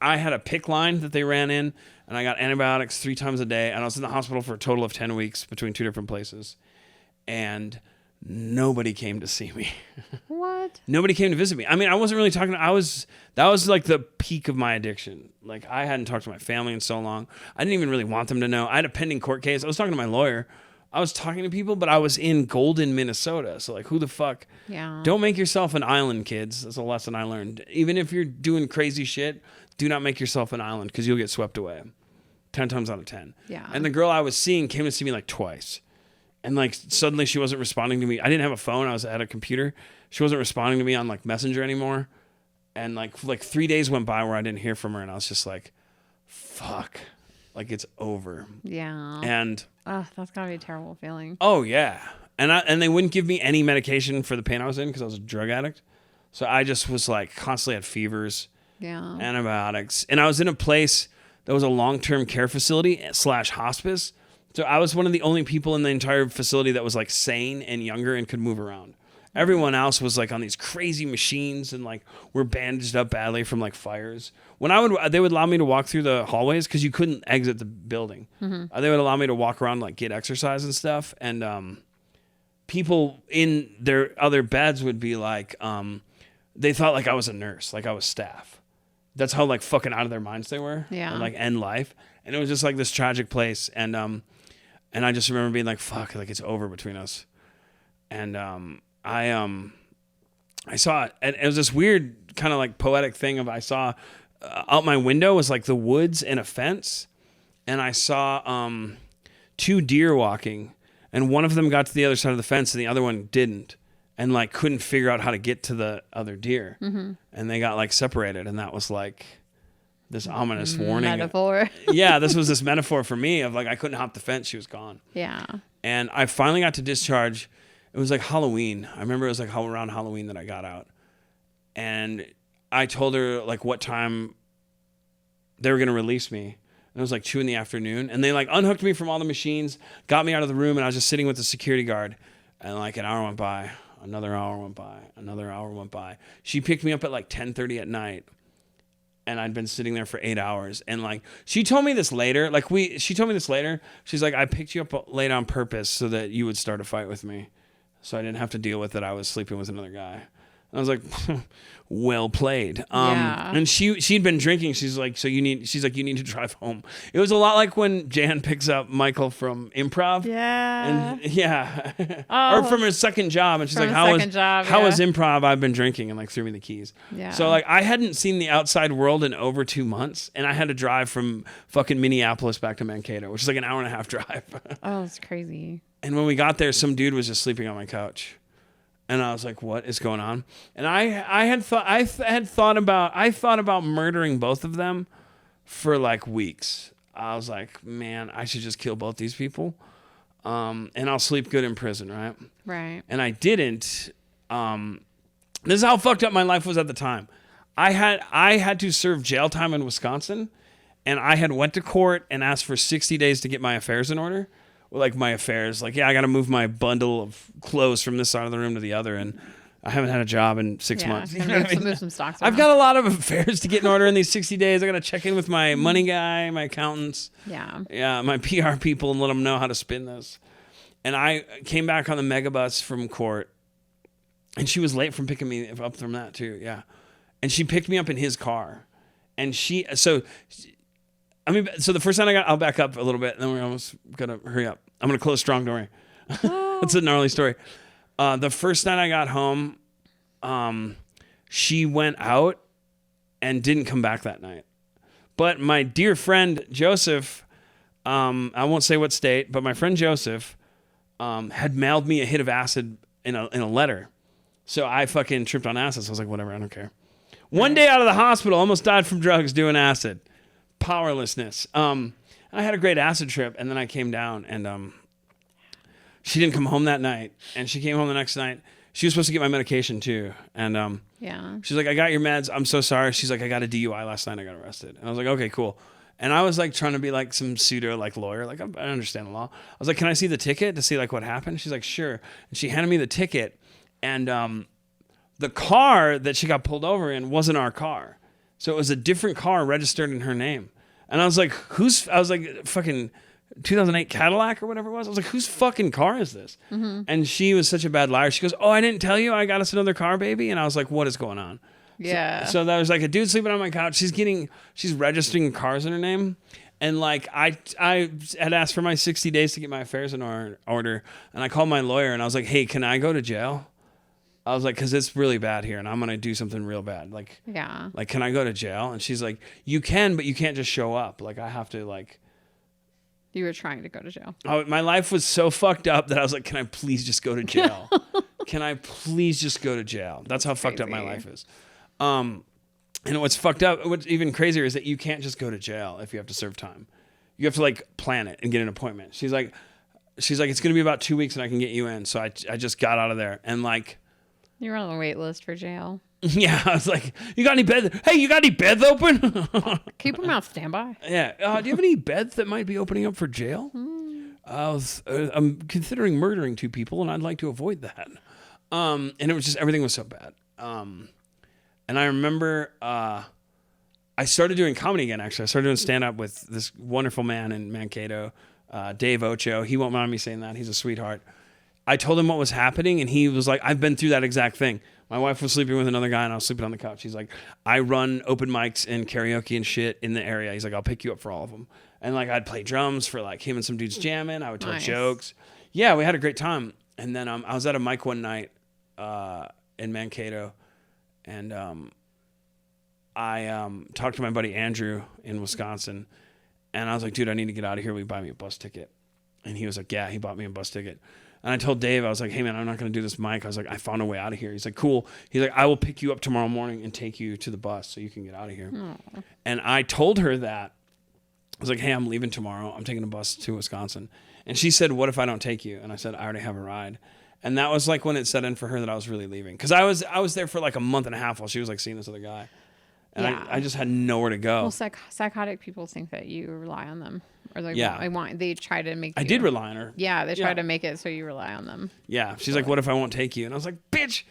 I had a PICC line that they ran in, and I got antibiotics 3 times a day, and I was in the hospital for a total of 10 weeks between 2 different places. And nobody came to see me. What? Nobody came to visit me. I mean, I wasn't really talking. That was like the peak of my addiction. Like I hadn't talked to my family in so long. I didn't even really want them to know. I had a pending court case. I was talking to my lawyer. I was talking to people, but I was in Golden, Minnesota. So like, who the fuck? Yeah. Don't make yourself an island, kids. That's a lesson I learned. Even if you're doing crazy shit, do not make yourself an island because you'll get swept away. 10 times out of 10. Yeah. And the girl I was seeing came to see me like twice. And like suddenly she wasn't responding to me. I didn't have a phone. I was at a computer. She wasn't responding to me on like Messenger anymore. And like 3 days went by where I didn't hear from her. And I was just like, fuck, like it's over. Yeah. And that's gotta be a terrible feeling. oh yeah. And they wouldn't give me any medication for the pain I was in because I was a drug addict. So I just was like constantly had fevers, Yeah. antibiotics. And I was in a place that was a long-term care facility / hospice. So I was one of the only people in the entire facility that was like sane and younger and could move around. Everyone else was like on these crazy machines and like were bandaged up badly from like fires. When they would allow me to walk through the hallways because you couldn't exit the building. Mm-hmm. They would allow me to walk around, like get exercise and stuff. And people in their other beds would be like, they thought like I was a nurse, like I was staff. That's how like fucking out of their minds they were. Yeah. And like end life. And it was just like this tragic place. And I just remember being like, fuck, like it's over between us. And I saw it, and it was this weird kind of like poetic thing of I saw out my window was like the woods and a fence, and I saw 2 deer walking, and one of them got to the other side of the fence and the other one didn't, and like couldn't figure out how to get to the other deer, and they got like separated, and that was like this ominous warning. Metaphor. Yeah, this was this metaphor for me of like I couldn't hop the fence, she was gone. Yeah. And I finally got to discharge. It was like Halloween. I remember it was like around Halloween that I got out. And I told her like what time they were going to release me. And it was like 2 p.m. And they like unhooked me from all the machines, got me out of the room, and I was just sitting with the security guard. And like an hour went by, another hour went by, another hour went by. She picked me up at like 10:30 at night. And I'd been sitting there for 8 hours. And like, she told me this later. She's like, I picked you up late on purpose so that you would start a fight with me. So I didn't have to deal with it. I was sleeping with another guy. And I was like, well played. And she'd been drinking. She's like, you need to drive home. It was a lot like when Jan picks up Michael from improv. Yeah. And or from her second job. And she's like, how was improv? I've been drinking, and like threw me the keys. Yeah. So like I hadn't seen the outside world in over 2 months, and I had to drive from fucking Minneapolis back to Mankato, which is like an hour and a half drive. Oh, it's crazy. And when we got there, some dude was just sleeping on my couch. And I was like, what is going on? And I thought about murdering both of them for like weeks. I was like, man, I should just kill both these people. And I'll sleep good in prison, right? Right. And I didn't. This is how fucked up my life was at the time. I had to serve jail time in Wisconsin, and I had went to court and asked for 60 days to get my affairs in order. Like my affairs, like, yeah, I got to move my bundle of clothes from this side of the room to the other, and I haven't had a job in 6 months. You know what I mean? Move some stocks I've got a lot of affairs to get in order in these 60 days. I got to check in with my money guy, my accountants, my PR people, and let them know how to spin this. And I came back on the megabus from court, and she was late from picking me up from that too. Yeah, and she picked me up in his car, and so the first time I'll back up a little bit, and then we're almost going to hurry up. I'm going to close strong, don't worry. That's a gnarly story. The first night I got home, she went out and didn't come back that night. But my dear friend, Joseph, I won't say what state, but my friend Joseph had mailed me a hit of acid in a letter. So I fucking tripped on acid. So I was like, whatever, I don't care. One day out of the hospital, almost died from drugs doing acid. Powerlessness. I had a great acid trip, and then I came down, and she didn't come home that night, and she came home the next night. She was supposed to get my medication too, and she's like, I got your meds, I'm so sorry. She's like, I got a DUI last night, I got arrested. And I was like, okay, cool. And I was like trying to be like some pseudo like lawyer, like I understand the law. I was like, can I see the ticket to see like what happened? She's like, sure. And she handed me the ticket, and the car that she got pulled over in wasn't our car. So it was a different car registered in her name. And I was like, fucking 2008 Cadillac or whatever it was. I was like, whose fucking car is this? Mm-hmm. And she was such a bad liar. She goes, oh, I didn't tell you I got us another car, baby. And I was like, what is going on? Yeah. So there was like a dude sleeping on my couch. She's registering cars in her name. And like, I had asked for my 60 days to get my affairs in order. And I called my lawyer and I was like, hey, can I go to jail? I was like, because it's really bad here, and I'm going to do something real bad. Like, can I go to jail? And she's like, you can, but you can't just show up. Like, I have to, like... You were trying to go to jail. My life was so fucked up that I was like, can I please just go to jail? Can I please just go to jail? That's how fucked up my life is. And what's even crazier is that you can't just go to jail if you have to serve time. You have to, like, plan it and get an appointment. She's like, it's going to be about 2 weeks, and I can get you in. So I just got out of there, and, like... You're on the wait list for jail. Yeah, I was like, you got any beds? Hey, you got any beds open? Can you put them on standby? Yeah. Do you have any beds that might be opening up for jail? I'm considering murdering 2 people, and I'd like to avoid that. And it was just, everything was so bad. And I remember I started doing comedy again, actually. I started doing stand-up with this wonderful man in Mankato, Dave Ocho. He won't mind me saying that. He's a sweetheart. I told him what was happening, and he was like, I've been through that exact thing. My wife was sleeping with another guy, and I was sleeping on the couch. He's like, I run open mics and karaoke and shit in the area. He's like, I'll pick you up for all of them. And like, I'd play drums for like him and some dudes jamming. I would tell jokes. Yeah, we had a great time. And then I was at a mic one night in Mankato, and I talked to my buddy Andrew in Wisconsin, and I was like, dude, I need to get out of here. Will you buy me a bus ticket? And he was like, yeah. He bought me a bus ticket. And I told Dave, I was like, hey, man, I'm not going to do this mic. I was like, I found a way out of here. He's like, cool. He's like, I will pick you up tomorrow morning and take you to the bus so you can get out of here. Aww. And I told her that. I was like, hey, I'm leaving tomorrow. I'm taking a bus to Wisconsin. And she said, what if I don't take you? And I said, I already have a ride. And that was like when it set in for her that I was really leaving. Because I was there for like a month and a half while she was like seeing this other guy. And I just had nowhere to go. Well, psychotic people think that you rely on them. Or like, they try to make I did rely on her. Yeah, they try to make it so you rely on them. Yeah. She's like, what if I won't take you? And I was like, bitch,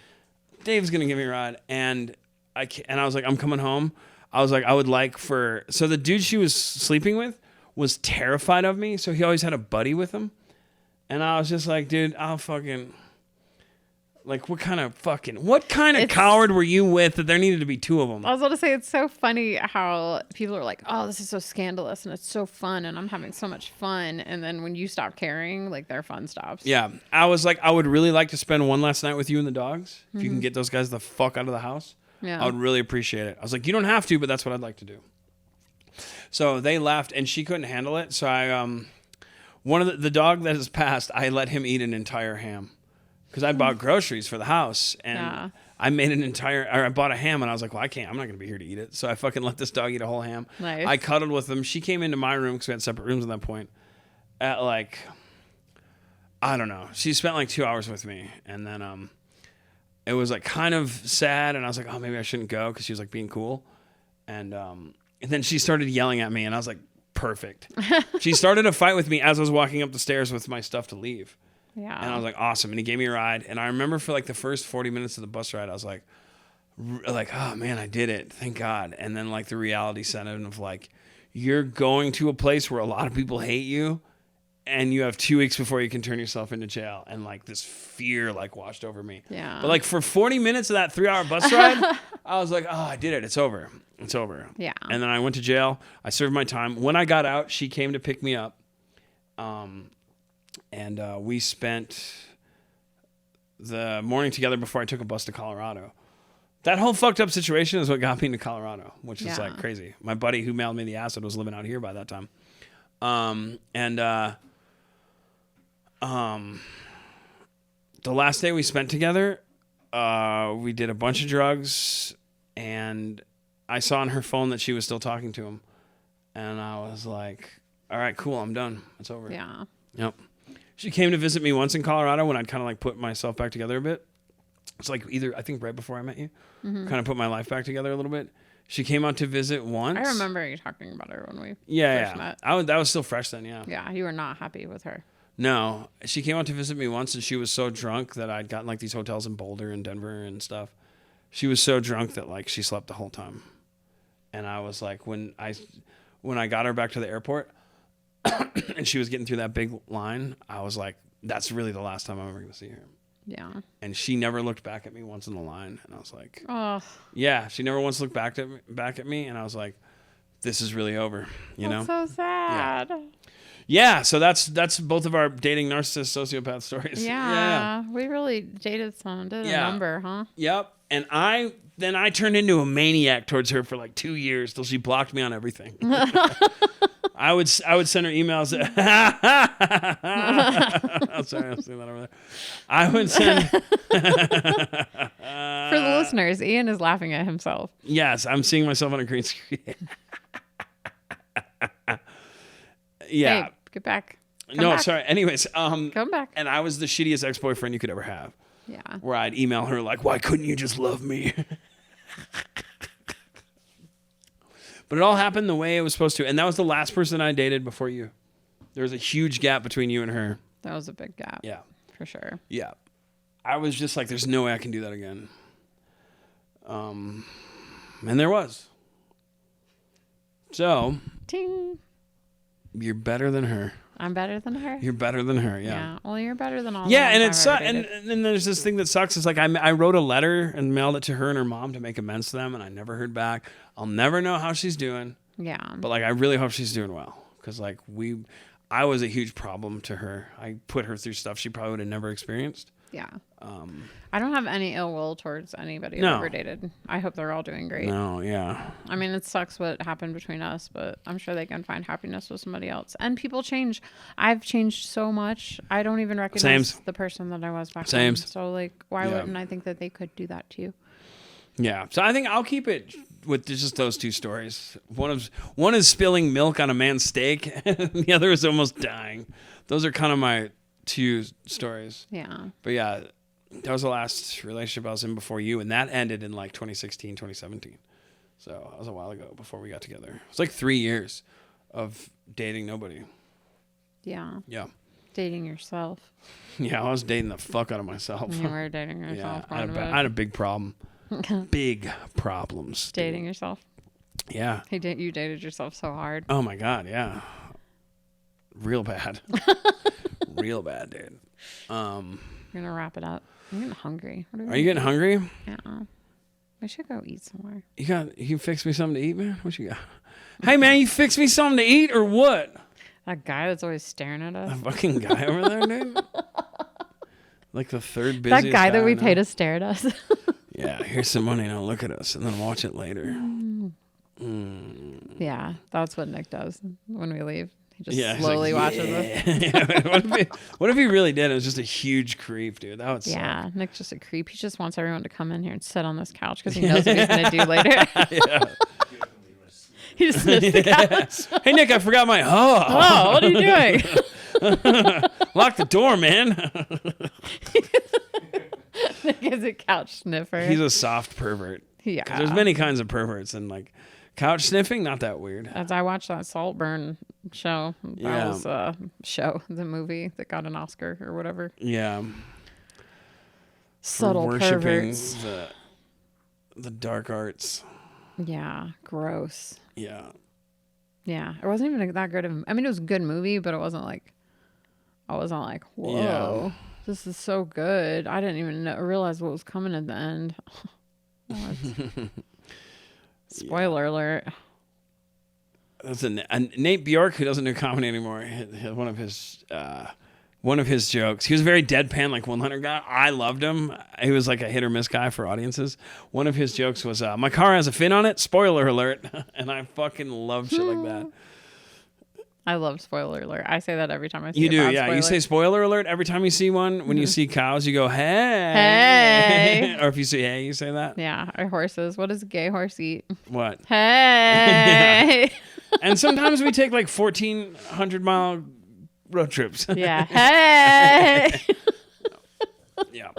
Dave's going to give me a ride. And I was like, I'm coming home. I was like, I would like so the dude she was sleeping with was terrified of me. So he always had a buddy with him. And I was just like, dude, I'll fucking... Like, what kind of coward were you with that there needed to be two of them? I was going to say, it's so funny how people are like, oh, this is so scandalous and it's so fun and I'm having so much fun. And then when you stop caring, like, their fun stops. Yeah. I was like, I would really like to spend one last night with you and the dogs. If you can get those guys the fuck out of the house, I would really appreciate it. I was like, you don't have to, but that's what I'd like to do. So they left and she couldn't handle it. So one of the dog that has passed, I let him eat an entire ham. Because I bought groceries for the house, and I made I bought a ham, and I was like, well, I'm not going to be here to eat it. So I fucking let this dog eat a whole ham. Nice. I cuddled with him. She came into my room, because we had separate rooms at that point, at like, I don't know. She spent like 2 hours with me, and then it was like kind of sad, and I was like, oh, maybe I shouldn't go, because she was like being cool. And then she started yelling at me, and I was like, perfect. She started a fight with me as I was walking up the stairs with my stuff to leave. Yeah. And I was like, awesome. And he gave me a ride. And I remember for like the first 40 minutes of the bus ride, I was like, oh man, I did it. Thank God. And then like the reality set in of like, you're going to a place where a lot of people hate you and you have 2 weeks before you can turn yourself into jail. And like this fear like washed over me. Yeah. But like for 40 minutes of that 3-hour bus ride, I was like, oh, I did it. It's over. It's over. Yeah. And then I went to jail. I served my time. When I got out, she came to pick me up. And we spent the morning together before I took a bus to Colorado. That whole fucked up situation is what got me to Colorado, which is like crazy. My buddy who mailed me the acid was living out here by that time. The last day we spent together, we did a bunch of drugs, and I saw on her phone that she was still talking to him. And I was like, all right, cool, I'm done. It's over. Yeah. Yep. She came to visit me once in Colorado when I'd kind of like put myself back together a bit. It's like I think right before I met you, kind of put my life back together a little bit. She came out to visit once. I remember you talking about her when we first met. That was still fresh then, yeah. Yeah, you were not happy with her. No, she came out to visit me once and she was so drunk that I'd gotten like these hotels in Boulder and Denver and stuff. She was so drunk that like she slept the whole time. And I was like, when I got her back to the airport, and she was getting through that big line, I was like, that's really the last time I'm ever going to see her. Yeah. And she never looked back at me once in the line. And I was like, oh. Yeah, she never once looked back at me. And I was like, this is really over, you know? So sad. Yeah, so that's both of our dating narcissist sociopath stories. Yeah. We really dated someone, did a number, huh? Yep. And I turned into a maniac towards her for like 2 years till she blocked me on everything. I would send her emails. I'm sorry, I'm saying that over there. I would send. For the listeners, Ian is laughing at himself. Yes, I'm seeing myself on a green screen. Yeah. Hey, get back. Come back. Sorry. Anyways, come back. And I was the shittiest ex-boyfriend you could ever have. Yeah. Where I'd email her like, "Why couldn't you just love me?" But it all happened the way it was supposed to. And that was the last person I dated before you. There was a huge gap between you and her. That was a big gap. Yeah. For sure. Yeah. I was just like, there's no way I can do that again. And there was. So. Ting. You're better than her. I'm better than her. You're better than her. Yeah. Well, you're better than all. Yeah, the and ones it's I've ever and dated. then there's this thing that sucks. It's like I wrote a letter and mailed it to her and her mom to make amends to them, and I never heard back. I'll never know how she's doing, Yeah. but like I really hope she's doing well because like I was a huge problem to her. I put her through stuff she probably would have never experienced. Yeah. I don't have any ill will towards anybody I've ever dated. I hope they're all doing great. No, yeah. I mean, it sucks what happened between us, but I'm sure they can find happiness with somebody else. And people change. I've changed so much. I don't even recognize the person that I was back then. So, like, why wouldn't I think that they could do that to you? Yeah. So I think I'll keep it with just those two stories. One is spilling milk on a man's steak, and the other is almost dying. Those are kind of my two stories. Yeah. But yeah, that was the last relationship I was in before you, and that ended in like 2016, 2017. So that was a while ago before we got together. It was like 3 years of dating nobody. Yeah. Yeah. Dating yourself. Yeah, I was dating the fuck out of myself. You were dating Yeah, yourself. I had a big problem. Big problems. Dating yourself. Yeah. You dated yourself so hard. Oh my God, yeah. Real bad. Real bad, dude. We're gonna wrap it up. I'm getting hungry. Are you getting hungry? Yeah. We should go eat somewhere. You fix me something to eat, man? What you got? Hey man, you fix me something to eat or what? That guy that's always staring at us. A fucking guy over there, dude. Like the third busiest That guy that we I pay know. to stare at us. Yeah, here's some money. Now look at us, and then watch it later. Yeah, that's what Nick does when we leave. He just Yeah, slowly he's like, watches us. Yeah. What if he really did? It was just a huge creep, dude. That would suck. Yeah, Nick's just a creep. He just wants everyone to come in here and sit on this couch because he knows what he's going to do later. Yeah. He just sits the couch. Hey Nick, I forgot my Oh, what are you doing? Lock the door, man. Nick is a couch sniffer. He's a soft pervert. 'Cause Yeah. there's many kinds of perverts, and like couch sniffing, not that weird. As I watched that Saltburn show, that Yeah. was the movie that got an Oscar or whatever. Yeah. Subtle Worshipping perverts. the dark arts. Yeah, gross. Yeah. Yeah, it wasn't even that good of. I mean, it was a good movie, but it wasn't like. I wasn't like, whoa, this is so good. I didn't even realize what was coming at the end. Spoiler alert. That's Nate Bjork, who doesn't do comedy anymore. One of his jokes. He was a very deadpan, like 100 guy. I loved him. He was like a hit or miss guy for audiences. One of his jokes was, "My car has a fin on it." Spoiler alert. And I fucking love shit like that. I love spoiler alert. I say that every time I see You a do, bad yeah. spoiler. You say spoiler alert every time you see one. When you see cows, you go, "Hey." Hey. Or if you see hey, you say that. Yeah, or horses. What does a gay horse eat? What? Hey. And sometimes we take like 1,400-mile road trips. Yeah. Hey. Yeah.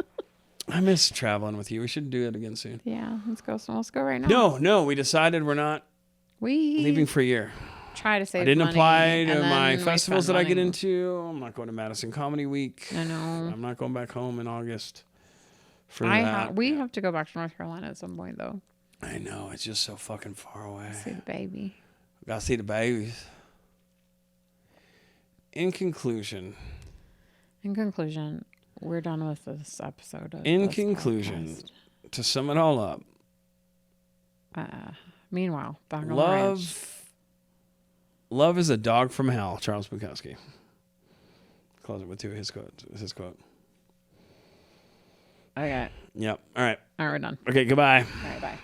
I miss traveling with you. We should do it again soon. Yeah, let's go. So let's go right now. No, we decided we're not We leaving for a year. try to save I didn't money, apply and to then my we festivals spend that I get money. into. I'm not going to Madison Comedy Week. I know. I'm not going back home in August for that. We have to go back to North Carolina at some point, though. I know. It's just so fucking far away. See the baby. Gotta see the babies. In conclusion, We're done with this episode. Of In this conclusion, to sum it all up, podcast. Meanwhile, back on the ranch. love is a dog from hell. Charles Bukowski. Close it with his quote. Okay. Yep. All right. All right, we're done. Okay. Goodbye. All right, bye.